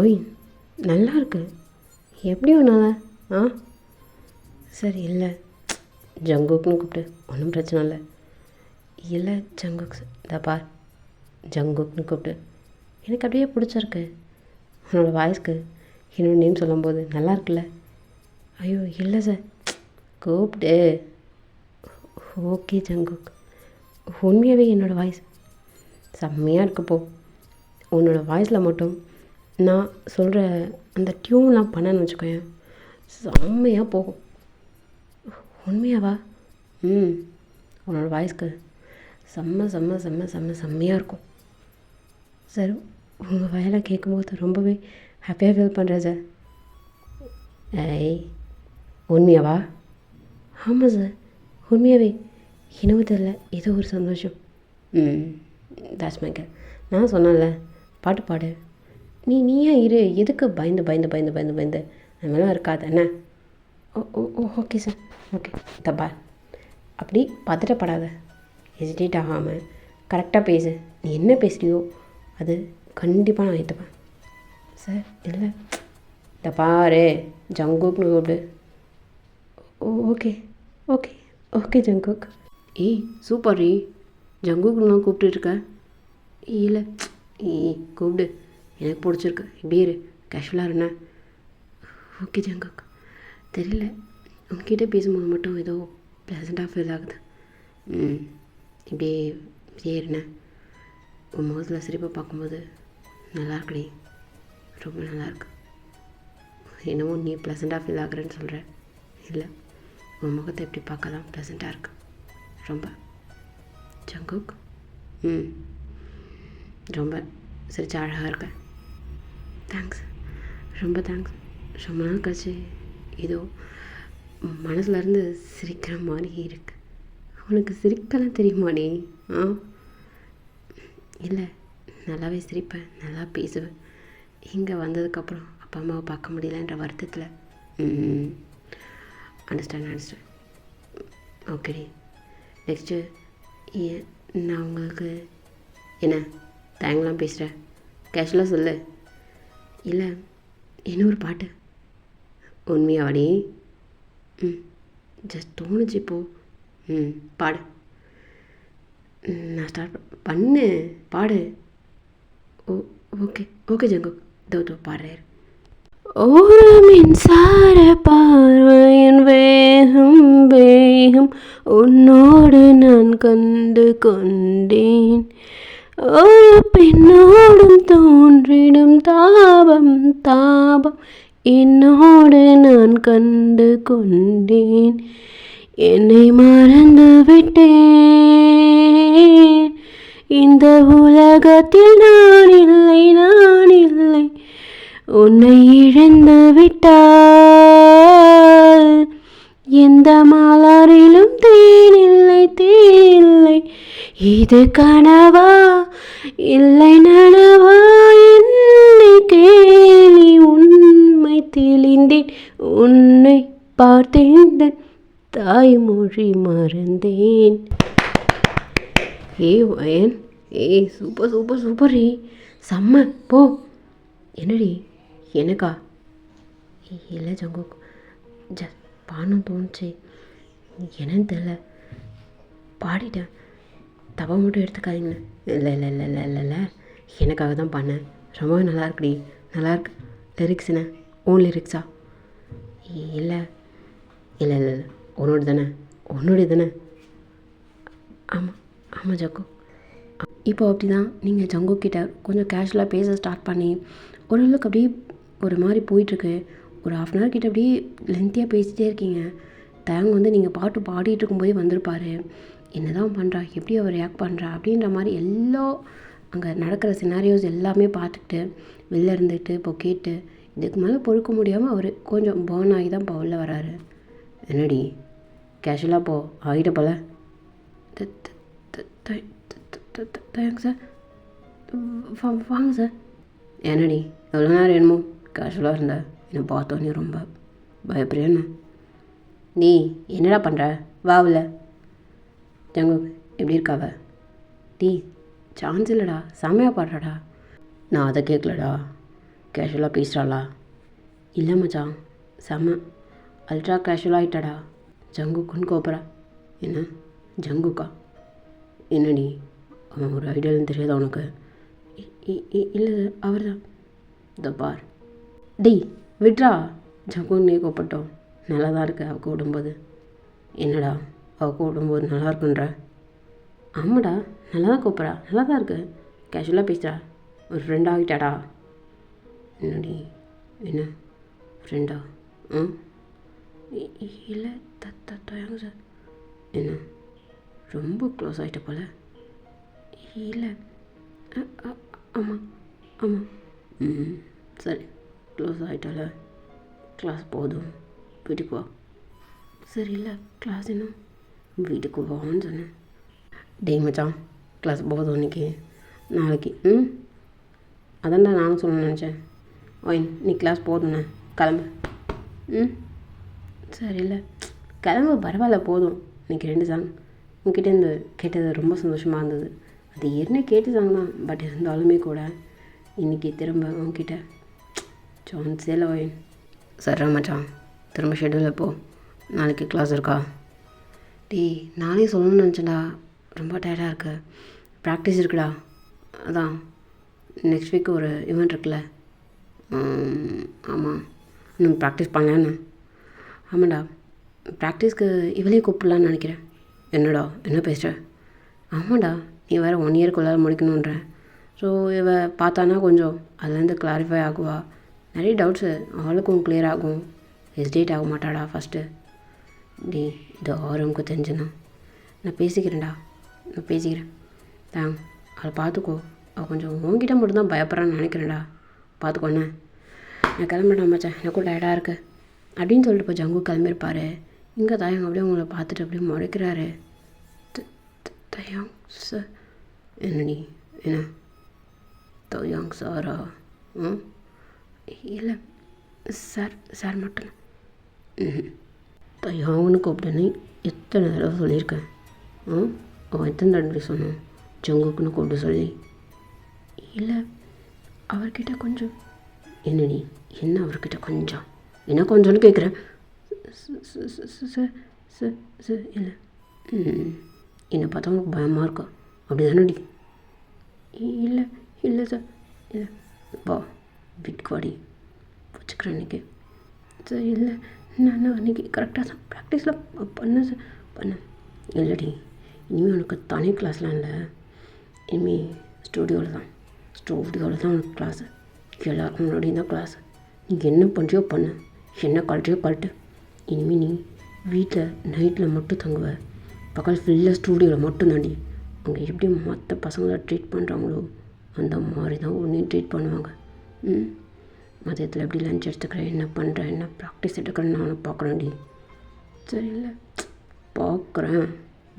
ஓய் நல்லா இருக்கு. எப்படி ஒன்றால? ஆ சரி இல்லை ஜங்குக்னு கூப்பிட்டு ஒன்றும் பிரச்சனை இல்லை. இல்லை ஜங்குக் இதா பார் ஜங்குக்னு கூப்பிட்டு எனக்கு அப்படியே பிடிச்சிருக்கு. உன்னோட வாய்ஸ்க்கு என்னோட நேம் சொல்லும்போது நல்லா இருக்குல்ல? ஐயோ இல்லை சார் கூப்பிட்டு. ஓகே ஜங்குக், உண்மையாகவே என்னோடய வாய்ஸ் செம்மையாக இருக்குப்போ. உன்னோடய வாய்ஸில் மட்டும் நான் சொல்கிற அந்த டியூன்லாம் பண்ணேன்னு வச்சுக்கோயேன், செம்மையாக போகும். உண்மையாவா? உன்னோட வாய்ஸ்க்கு செம்ம செம்ம செம்ம செம்ம செம்மையாக இருக்கும் சார். உங்கள் வயலை கேட்கும்போது ரொம்பவே ஹாப்பியாக ஃபீல் பண்ணுறேன் சார். ஐய் உண்மையாவா? ஆமாம் சார் உண்மையாகவே. என்னவோ தெரியல, ஏதோ ஒரு சந்தோஷம். Thoughts my care. நான் சொன்னேன்ல பாட்டு பாடு. நீயே இரு, எதுக்கு பயந்து பயந்து பயந்து பயந்து பயந்து அது மாதிரிலாம் இருக்காது என்ன? Okay sir okay. தப்பா அப்படி பதட்டப்படாத, ஹெசிடேட் ஆகாமல் கரெக்டாக பேசு. நீ என்ன பேசுறியோ அது கண்டிப்பாக நான் ஏற்றுப்பேன் சார். இல்லை இந்த பாரு ஜங்குக்னு கூப்பிடு. Okay okay okay Jungkook. ஏய் சூப்பர் ரீ, ஜங்குக்னு நான் கூப்பிட்டுருக்க. இல்லை கூப்பிடு, எனக்கு பிடிச்சிருக்கு. இப்படி இரு, கேஷுவலாக இருண்ணே. Okay Jungkook. தெரியல, உன்கிட்ட பேசும்போது மட்டும் ஏதோ ப்ளசண்ட்டாக ஃபீல் ஆகுது. இப்படியே இருண்ணே. உன் முகத்தில் சிரிப்பை பார்க்கும்போது நல்லா இருக்குடி, ரொம்ப நல்லாயிருக்கு. என்னமோ நீ ப்ளசண்ட்டாக ஃபீல் ஆகுறேன்னு சொல்கிற. இல்லை, உன் முகத்தை எப்படி பார்க்க தான் ப்ளசண்ட்டாக இருக்குது ரொம்ப. ஜங்குக் ரொம்ப சிரிச்சா அழகாக இருக்க. தேங்க்ஸ், ரொம்ப தேங்க்ஸ். ரொம்ப நாள் கழிச்சு ஏதோ மனசுலேருந்து சிரிக்கிற மாதிரி இருக்கு. உனக்கு சிரிக்கலாம் தெரியுமாடி? இல்லை நல்லாவே சிரிப்பேன், நல்லா பேசுவேன். இங்கே வந்ததுக்கப்புறம் அப்பா அம்மாவை பார்க்க முடியலன்ற வருத்தத்தில். அண்டர்ஸ்டாண்ட். ஓகேடி. நெக்ஸ்ட்டு நான் உங்களுக்கு என்ன தேங்கலாம் பேசுகிறேன், கேஷுவலாக சொல்லு. இல்லை இன்னொரு பாட்டு. உண்மையாடி? ஜஸ்ட் தோணுச்சு இப்போது. பாடு. நான் ஸ்டார்ட் பண்ணு, பாடு. ஓகே ஓகே ஜங்குக், தோ பாடுறாரு. ஒரு மின்சார பார்வையின் வேகம் வேகம் உன்னோடு நான் கண்டு கொண்டேன். ஒரு பெண்ணோடும் தோன்றிடும் தாபம் தாபம் என்னோடு நான் கண்டு கொண்டேன். என்னை மறந்து விட்டேன், இந்த உலகத்தில் நான் இல்லை நான் இல்லை. உன்னை இழந்து விட்டால் எந்த மலரிலும் தேனில்லை தேனில்லை. இது கனவா இல்லை நனவா என்னை கேலி. உண்மை தெளிந்தேன், உன்னை பார்த்தேன், தாய்மொழி மறந்தேன். வயன் சூப்பர் சூப்பர் சூப்பர் ரீ, செம்ம. போ. என்னடி எனக்கா? இல்லை ஜங்குக், ஜஸ்ட் பாடணும் தோணுச்சு, என்னன்னு தெரில பாடிட்டேன். தப்பா மட்டும் எடுத்துக்காதீங்க. இல்லை இல்லை இல்லை இல்லை இல்லை இல்லை எனக்காக தான் பண்ணேன். ரொம்பவே நல்லா இருக்குடி, நல்லாயிருக்கு. லிரிக்ஸ் என்ன ஓன் லிரிக்ஸா? இல்லை இல்லை இல்லை இல்லை உன்னோட தானே, உன்னோடைய தானே? ஆமாம் ஆமாம் ஜங்கு. இப்போ அப்படி தான் நீங்கள் ஜங்குக்கிட்ட கொஞ்சம் கேஷுவலாக பேச ஸ்டார்ட் பண்ணி ஓரளவுக்கு அப்படியே ஒரு மாதிரி போயிட்டுருக்கு. ஒரு ½ hour கிட்ட அப்படியே லென்த்தியாக பேசிகிட்டே இருக்கீங்க. தேங்க வந்து நீங்கள் பாட்டு பாடிட்டு இருக்கும்போதே வந்திருப்பார். என்ன தான் பண்ணுறா, எப்படி அவர் ரியாக்ட் பண்ணுறா அப்படின்ற மாதிரி எல்லா அங்கே நடக்கிற சினாரியோஸ் எல்லாமே பார்த்துக்கிட்டு வெளில இருந்துட்டு இப்போ கேட்டு இதுக்கு மேலே பொறுக்க முடியாமல் அவர் கொஞ்சம் பேர்ன் ஆகி தான் இப்போ உள்ளே வராரு. என்னடி கேஷுவலாக போ ஆகிட்ட போல. தேங்க்ஸ் சார், வாங்க சார். என்னடி எவ்வளோ நேரம் என்னமோ கேஷுவலாக இருந்த, என்னை பார்த்தோன்னே ரொம்ப பயப்படுறேன்னு. நீ என்னடா பண்ணுற? வாவில் ஜங்கு எப்படி இருக்காவ? டீ சான்ஸ் இல்லைடா, செமையாக பாடுறாடா. நான் அதை கேட்கலடா, கேஷுவலாக பேசுகிறாளா? இல்லை மச்சான், செம்ம அல்ட்ரா கேஷுவலாக ஆகிட்டாடா. ஜங்குக்குன்னு கோபுறா. என்ன ஜங்குக்கா? என்னடி அவன் ஒரு ஐடியாலும் தெரியாதா உனக்கு? இல்லை அவர் தான். இந்த பார் டேய் விட்ரா. ஜங்குன்னு நீ கூப்பிட்டோம், நல்லா தான் இருக்கு அவள் கூடும்போது. என்னடா அவள் கூடும்போது நல்லா இருக்குன்ற? ஆமாடா, நல்லா தான் கூப்பிட்றா, நல்லா தான் இருக்கு, கேஷுவலாக பேசுகிறா. ஒரு ஃப்ரெண்ட் ஆகிட்டாடா. என்னடி என்ன ஃப்ரெண்டா? இல்லை தயாங்க சார். என்ன ரொம்ப க்ளோஸ் ஆகிட்ட போல? இல்லை ஆமாம் ஆமாம். சரி, க்ளோஸ் ஆகிட்டால கிளாஸ் போதும், வீட்டுக்கு வா. சரி இல்லை கிளாஸ் இன்னும், வீட்டுக்கு வான்னு சொன்னேன். டேய் மச்சான், கிளாஸ் போதும் இன்னைக்கு, நாளைக்கு. அதான்டா நானும் சொல்லணும்னு நினச்சேன். ஓய் நீ கிளாஸ் போதுண்ணே, கிளம்பு. சரி இல்லை கிளம்பு, பரவாயில்ல போதும். இன்றைக்கி 2 சாங் உங்ககிட்டேருந்து கேட்டது ரொம்ப சந்தோஷமாக இருந்தது. அது ஏற்கனவே கேட்டு சாங் தான், பட் இருந்தாலுமே கூட இன்றைக்கி திரும்ப உங்ககிட்ட சான்ஸே இல்லை. ஓய் சரிடா மச்சான், திரும்ப ஷெட்யூலில் போ. நாளைக்கு கிளாஸ் இருக்கா? டேய் நானே சொல்லணும்னு நினச்சேன்டா, ரொம்ப டயர்டாக இருக்கு, ப்ராக்டிஸ் இருக்குடா. அதான் நெக்ஸ்ட் வீக் ஒரு ஈவெண்ட் இருக்குல்ல. ஆமாம், இன்னும் ப்ராக்டிஸ் பண்ணலான்னு. ஆமாண்டா, ப்ராக்டிஸ்க்கு இவளையும் கூப்பிடலான்னு நினைக்கிறேன். என்னடா என்ன பேசுகிற? ஆமாண்டா, நீ வேறு 1 இயர்க்குள்ளார முடிக்கணுன்ற. ஸோ இவ பார்த்தானா கொஞ்சம் அதுலேருந்து கிளாரிஃபை ஆகுவா. நிறைய டவுட்ஸு அவளுக்கும் கிளியர் ஆகும், ஹெசிடேட் ஆக மாட்டாடா ஃபஸ்ட்டு. டி இது ஆரம்புக்கு தெரிஞ்சுண்ணா நான் பேசிக்கிறேன்டா, நான் பேசிக்கிறேன். தேங்க், அவளை பார்த்துக்கோ. அவள் கொஞ்சம் உங்ககிட்ட மட்டும்தான் பயப்படுறான்னு நினைக்கிறேன்டா, பார்த்துக்கோண்ணே. நான் கிளம்புறேன் மச்சான், எனக்கும் டயர்டாக இருக்குது அப்படின்னு சொல்லிட்டு இப்போ ஜங்கு கிளம்பியிருப்பார். இங்கே தயாங் அப்படியே உங்களை பார்த்துட்டு அப்படியே முறைக்கிறாரு. தயாங் சார்? என்னடி என்ன தயாங் சாரா? இல்லை சார், சார் மட்டும் தயாங்னு கூப்பிட்டேன்னு எத்தனை தடவை சொல்லியிருக்கேன். அவன் எத்தனை தடவை சொன்னான் ஜங்குக்குன்னு கூப்பிட்டு சொல்லி? இல்லை அவர்கிட்ட கொஞ்சம். என்னடி என்ன அவர்கிட்ட கொஞ்சம், என்ன கொஞ்சம்னு கேட்குறேன். சார் சார் சார் இல்லை. என்னை பார்த்தா உனக்கு பயமாக இருக்கா அப்படி தானடி? இல்லை இல்லை சார், இல்லை. வா வீட்டுக்கு வாடி, வச்சுக்கிறேன் இன்றைக்கி. சார் இல்லை, நான் அன்றைக்கி கரெக்டாக தான் ப்ராக்டிஸில் பண்ணேன் சார், பண்ணேன். இல்லைடி, இனிமேல் உனக்கு தனி கிளாஸ்லாம் இல்லை, இனிமேல் ஸ்டூடியோவில் தான் உனக்கு கிளாஸு. எல்லாருக்கும் முன்னாடியும் தான் கிளாஸு. நீங்கள் என்ன பண்ணுறியோ பண்ணு, என்ன கழட்டியோ கழட்டு. இனிமேல் நீ வீட்டில் நைட்டில் மட்டும் தங்குவ, பகல் ஃபுல்லாக ஸ்டூடியோவில் மட்டும் தாண்டி. அங்கே எப்படி மற்ற பசங்களை ட்ரீட் பண்ணுறாங்களோ அந்த மாதிரி தான் உன்னையும் ட்ரீட் பண்ணுவாங்க. மதியத்தில் எப்படி லஞ்ச் எடுத்துக்கிறேன், என்ன பண்ணுறேன், என்ன ப்ராக்டிஸ் எடுக்கிறேன்னு நானும் பார்க்குறேன்டி. சரி இல்லை பார்க்குறேன்,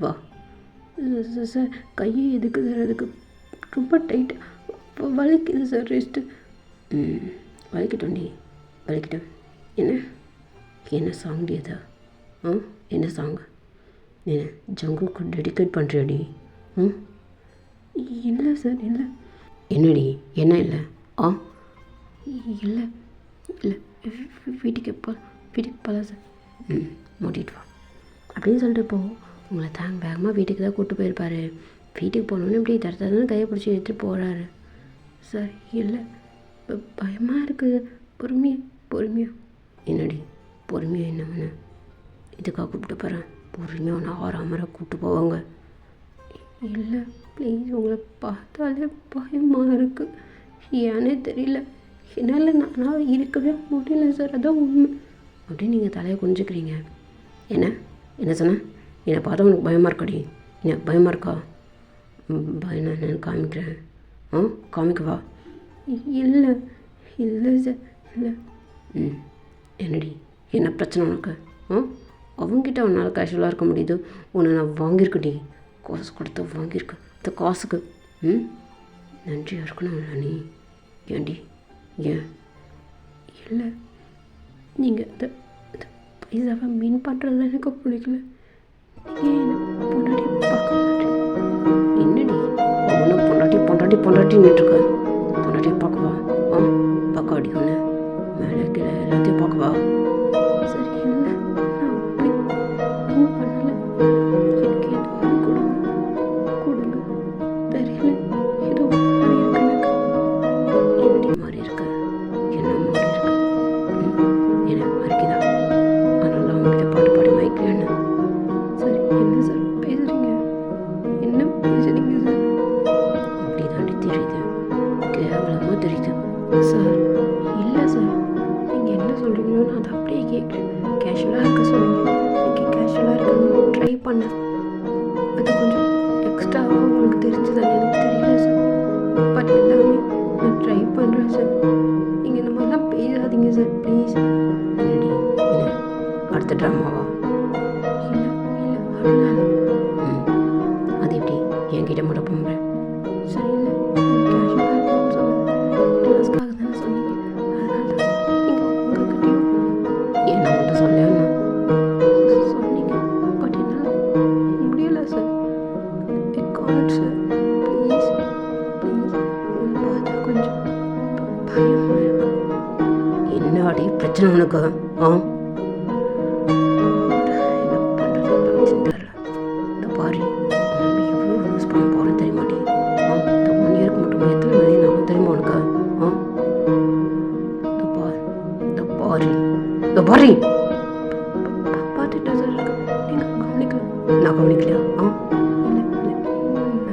வா. சார் கையை எதுக்கு சார், அதுக்கு ரொம்ப டைட்டு வலிக்குது சார், ரெஸ்ட்டு. வலிக்கட்டோண்டி, வலிக்கிட்டேன். என்ன சாங்டி அது? என்ன சாங்? என்ன ஜங்குக்கு டெடிகேட் பண்ணுறியாடி? இல்லை சார், இல்லை. என்னடி என்ன இல்லை? இல்லை இல்லை, வீட்டுக்கு போகலாம் சார். மூட்டிட்டு வா அப்படின்னு சொல்லிட்டு போ. உங்களை தாங்க வேகமாக வீட்டுக்கு தான் கூப்பிட்டு போயிருப்பாரு. வீட்டுக்கு போனோன்னு இப்படி தரத்தானு கையை பிடிச்சி எடுத்துகிட்டு போகிறாரு. சார் இல்லை, பயமாக இருக்குது, பொறுமையாக. என்னடி பொறுமையாக என்ன பண்ண? இதுக்காக கூப்பிட்டு போகிறேன், பொறுமையாக ஒன்று ஆறாமரை கூப்பிட்டு போவாங்க. இல்லை ப்ளீஸ், உங்களை பார்த்தாலே பயமாக இருக்குது, ஏன்னே தெரியல, என்னால் நானாக இருக்கவே முடியல சார், அதான் உண்மை அப்படின்னு நீங்கள் தலையை குனிஞ்சிக்கிறீங்க. என்ன சொன்ன? என்னை பார்த்தா உனக்கு பயமாக இருக்காடி? என்ன பயமாக இருக்கா? பயம் என்னன்னு காமிக்கிறேன். காமிக்கவா? இல்லை சார், இல்லை. என்னடி என்ன பிரச்சனை உனக்கு? அவங்ககிட்ட உன்னால் கேஷுவலாக இருக்க முடியுது, உன்னை நான் வாங்கியிருக்கடி, காசு கொடுத்து வாங்கியிருக்கேன். அந்த காசுக்கு நன்றியாக இருக்கணும் இல்லை நீ? ஏன்டி ஏன்? இல்லை நீங்கள் இந்த பைசாவை மீன் பண்ணுறது எனக்கு பிடிக்கல. நீங்கள் என்ன பொண்டாட்டி பார்க்க மாட்டேன். என்னடி அவனை பொண்டாட்டி நின்றுருக்க? பொண்டாட்டியை பார்க்கவா? பார்க்காடி ட்ரை பண்ணேன். அது கொஞ்சம் எக்ஸ்ட்ராவாக உங்களுக்கு தெரிஞ்சுதானே எனக்கு தெரியல சார். பட் எல்லாமே நான் ட்ரை பண்ணுறேன் சார். நீங்கள் இந்த மாதிரிலாம் பேசாதீங்க சார் ப்ளீஸ். என்னடி என்ன அடுத்த ட்ராமாவா? இல்லை இல்லை அப்படின்னால அது எப்படி என்கிட்ட மட்டும் பண்ணுறேன்? சரி இல்லை கேஷுவலாக இருக்கும்னு சொன்னது கிளாஸ்க்காக தானே சொன்னீங்க. அதனால தான் நீங்கள் உங்ககிட்டயும் என்ன மட்டும் சொல்லேன்னா சொன்னீங்க. பட் என்னால் முடியல sir. It can't sir. Please please உங்களை பார்த்தா கொஞ்சம் பயமாக இருக்கு. என்னடி பிரச்சனை உனக்கு? என்ன பண்ணுறது வச்சுன்னு தெரில. இந்த பாரு நம்ம எவ்வளோ யூஸ் பண்ண போகிறோம் தெரியுமாடி? இந்த 1 இயருக்கு மட்டும் எத்தனை மில்லியன் ஆகும் தெரியுமா உனக்கு? இந்த பாரு பார்த்துட்டா சார் இருக்கு. நீங்கள் கவனிக்கல. நான் கவனிக்கலையா? இல்லை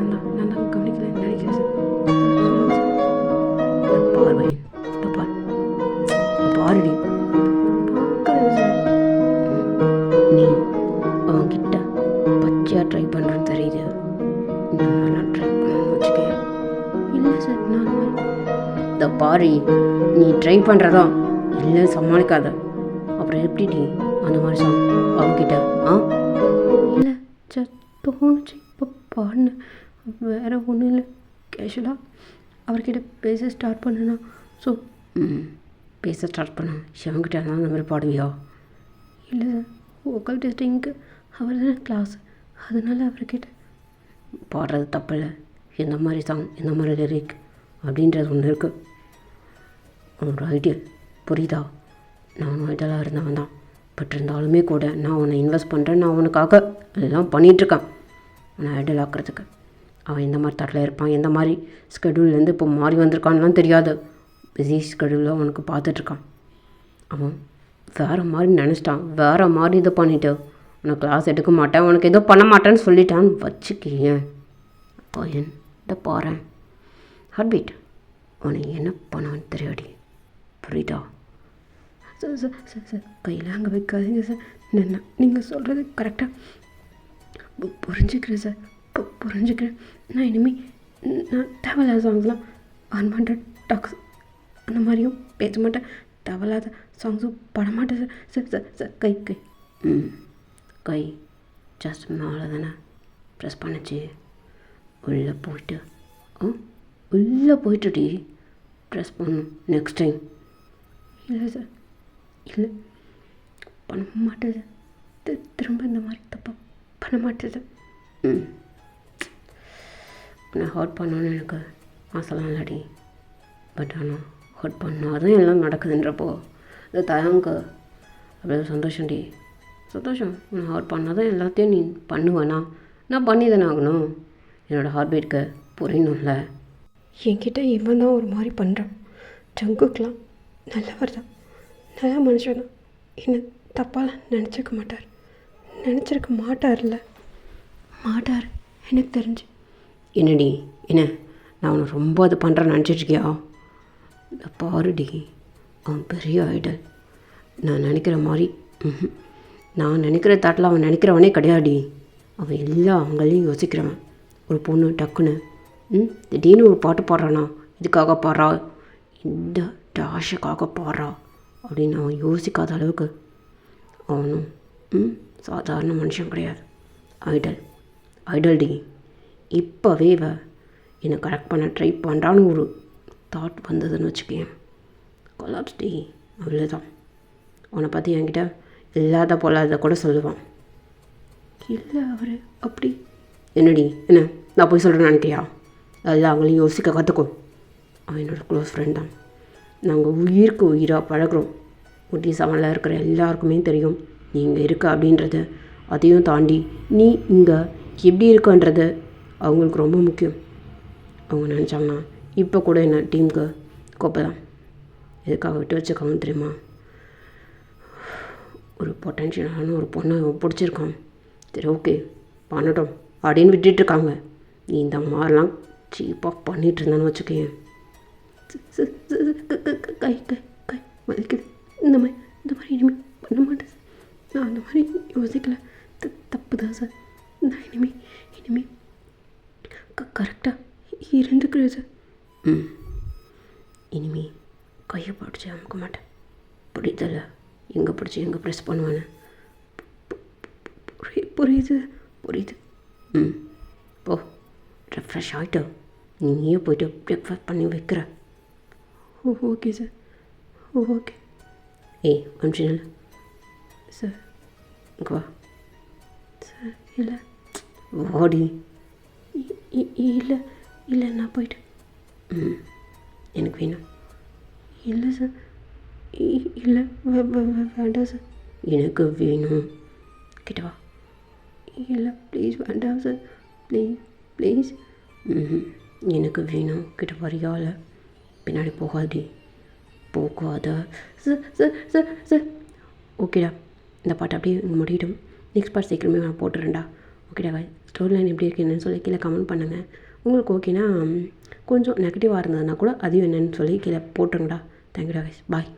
நான் தான் கவனிக்கலன்னு நினைக்கிறேன் சார். சொல்லுங்கள் சார். இந்த பார்வை இந்த பாருடி பார்க்குறேன் சார். நீ அவன்கிட்ட பச்சையாக ட்ரை பண்ணுறேன்னு தெரியுது. இந்த மாதிரிலாம் ட்ரை பண்ணணும்னு வச்சுக்கேன். இல்லை சார் நான் இந்த பாரு நீ ட்ரை பண்ணுறதா இல்லை சமாளிக்காத. அப்புறம் எப்படிடி அந்த மாதிரி சாங் அவன்கிட்ட? இல்லை சார் தோணுச்சு இப்போ பாடினேன். வேறு ஒன்றும் இல்லை. கேஷுவலாக அவர்கிட்ட பேச ஸ்டார்ட் பண்ணேன்னா ஸோ பேச ஸ்டார்ட் பண்ண சிவன்கிட்ட இருந்தால் அந்த மாதிரி பாடுவியா? இல்லை சார் வோக்கல் டெஸ்டிங்க்கு அவர் தானே கிளாஸ். அதனால் அவர்கிட்ட பாடுறது தப்பில்லை. எந்த மாதிரி சாங் எந்த மாதிரி லிரிக் அப்படின்றது ஒன்று இருக்குது. உன்னோட ஐடியல் புரியுதா? நான் உன் ஐடியலாக இருந்தவன் தான். பட் இருந்தாலுமே கூட நான் உன்னை இன்வெஸ்ட் பண்ணுறேன். நான் உனக்காக எல்லாம் பண்ணிகிட்ருக்கேன் உன்னை ஐடியல் ஆக்கிறதுக்கு. அவன் எந்த மாதிரி தட்டில் இருப்பான், எந்த மாதிரி ஸ்கெடியூல்லேருந்து இப்போ மாறி வந்திருக்கான்லாம் தெரியாது. பிஸி ஸ்கெடியூலில் உனக்கு பார்த்துட்ருக்கான். அவன் வேறு மாதிரி நினச்சிட்டான். வேறு மாதிரி இதை பண்ணிவிட்டு உனக்கு கிளாஸ் எடுக்க மாட்டேன், உனக்கு எதோ பண்ண மாட்டேன்னு சொல்லிட்டான்னு வச்சுக்கேன். அப்போ என்கிட்ட பாரு ஹார்ட்பீட் உனக்கு என்ன பண்ணுவேன்னு தெரியாடி. புரியுதா? சார் சார் சார் சார் கையில் அங்கே வைக்காதீங்க சார். நீங்கள் சொல்கிறது கரெக்டாக புரிஞ்சுக்கிறேன் சார். புரிஞ்சுக்கிறேன். நான் இனிமேல் நான் தேவையில்லாத சாங்ஸ்லாம் அன்வான்ட் டாக்ஸ் அந்த மாதிரியும் பேச மாட்டேன். தேவையில்லாத சாங்ஸும் பாட மாட்டேன் சார். சார் சார் சார் கை கை கை ஜஸ்ட் மேலே தானே ப்ரெஸ் பண்ணிச்சு. உள்ளே போயிட்டு உள்ளே போயிட்டுடி ப்ரெஸ் பண்ணணும் நெக்ஸ்ட் டைம். இல்லை சார் இல்லை பண்ண மாட்டேன் சார். திரும்ப இந்த மாதிரி தப்பாக பண்ண மாட்டேன் சார். நான் ஹர்ட் பண்ணணுன்னு எனக்கு ஆசைலாம் இல்லடி. பட் ஆனால் ஹர்ட் பண்ணாதான் எல்லாம் நடக்குதுன்றப்போ அது தயங்க அப்படியே சந்தோஷம்டி. சந்தோஷம். நான் ஹர்ட் பண்ணால் தான் எல்லாத்தையும் நீ பண்ணுவேண்ணா. நான் பண்ணி தானே ஆகணும். என்னோடய ஹார்ட்பீட்க்கு புரியணும்ல. என்கிட்ட இவன் தான் ஒரு மாதிரி பண்ணுறான். ஜங்குக்கெலாம் நல்லவர் தான், நல்ல மனுஷன் தான். என்ன தப்பாலாம் நினச்சிருக்க மாட்டார்ல. மாட்டார் எனக்கு தெரிஞ்சு. என்னடி என்ன நான் அவனை ரொம்ப அது பண்ணுறேன்னு நினச்சிட்ருக்கியா? இந்த பாருடி அவன் பெரிய ஐடல். நான் நினைக்கிற மாதிரி நான் நினைக்கிற தாட்டில் அவன் நினைக்கிறவனே கிடையாடி. அவன் எல்லா அவங்களையும் யோசிக்கிறவன். ஒரு பொண்ணு டக்குன்னு திடீர்னு ஒரு பாட்டு பாடுறானா, இதுக்காக பாடுறா, இந்த டாஷுக்காக பாடுறா அப்படின்னு அவன் யோசிக்காத அளவுக்கு அவனும் சாதாரண மனுஷன் கிடையாது. ஐடல் டி. இப்போவே என்னை கரெக்ட் பண்ண ட்ரை பண்ணுறான்னு ஒரு தாட் வந்ததுன்னு வச்சுக்கேன். கொலாப்ஸ் டி. அவ்வளோதான். அவனை பற்றி என்கிட்ட இல்லாத பொல்லாத கூட சொல்லுவான். இல்லை அவர் அப்படி என்னடி என்ன நான் போய் சொல்கிறேன்னு நினைக்கிறியா? அதெல்லாம் அவங்களையும் யோசிக்க கற்றுக்கோ. அவன் என்னோடய க்ளோஸ் ஃப்ரெண்ட் தான். நாங்கள் உயிருக்கு உயிராக பழகிறோம். 47 இருக்கிற எல்லாருக்குமே தெரியும் நீ இங்கே இருக்க அப்படின்றத. அதையும் தாண்டி நீ இங்கே எப்படி இருக்கன்றது அவங்களுக்கு ரொம்ப முக்கியம். அவங்க நினச்சாங்கன்னா இப்போ கூட என்ன டீமுக்கு கூப்பிடலாம். எதுக்காக விட்டு வச்சுருக்காங்கன்னு தெரியுமா? ஒரு பொட்டன்ஷியலான ஒரு பொண்ணை பிடிச்சிருக்கான். சரி ஓகே பண்ணட்டும் அப்படின்னு விட்டுட்டுருக்காங்க. நீ இந்த மாதிரிலாம் சீப்பாக பண்ணிகிட்டு இருந்தான்னு வச்சுக்கேன். கை கை கை வலிக்குது. இந்த மாதிரி இனிமேல் பண்ண மாட்டேன். நான் அந்த மாதிரி யோசிக்கல. தப்பு தான் சார். நான் இனிமே கரெக்டாக இருந்துக்கிறேன் சார். இனிமே கையை பிடிச்சி அமுக்க மாட்டேன். புரியுதல்ல, எங்கே பிடிச்சி எங்கே ப்ரெஸ் பண்ணுவேன்னு. புரியுது. போ, ரெஃப்ரெஷ் ஆகிட்டோ, நீயே போய்ட்டு ப்ரேக்ஃபாஸ்ட் பண்ணி வைக்கிற. Okay sir. ஓகே. ஏய், நிமிஷம் இல்லை சார். இங்கே வா சார். இல்லை வாடி. இல்லை நான் போயிட்டேன். எனக்கு வேணும். இல்லை சார். இல்லை வேண்டாம் சார். எனக்கு வேணும். கிட்ட வா. இல்லை ப்ளீஸ் வேண்டாம் சார். ப்ளீஸ். எனக்கு வேணும். கிட்ட வரியால பின்னாடி போகாதே. போகாத சார். ஓகேடா, இந்த பாட்டு அப்படியே முடியட்டும். நெக்ஸ்ட் பார்ட் சீக்கிரமே நான் போட்டுறேன்டா. ஓகேடா பாய். ஸ்டோரி லைன் எப்படி இருக்குன்னு சொல்லி கீழே கமெண்ட் பண்ணுங்கள். உங்களுக்கு ஓகேனா கொஞ்சம் நெகட்டிவாக இருந்ததுன்னா கூட அதையும் என்னென்னு சொல்லி கீழே போட்டுருங்கடா. தேங்க்யூடா கைஸ். பாய்.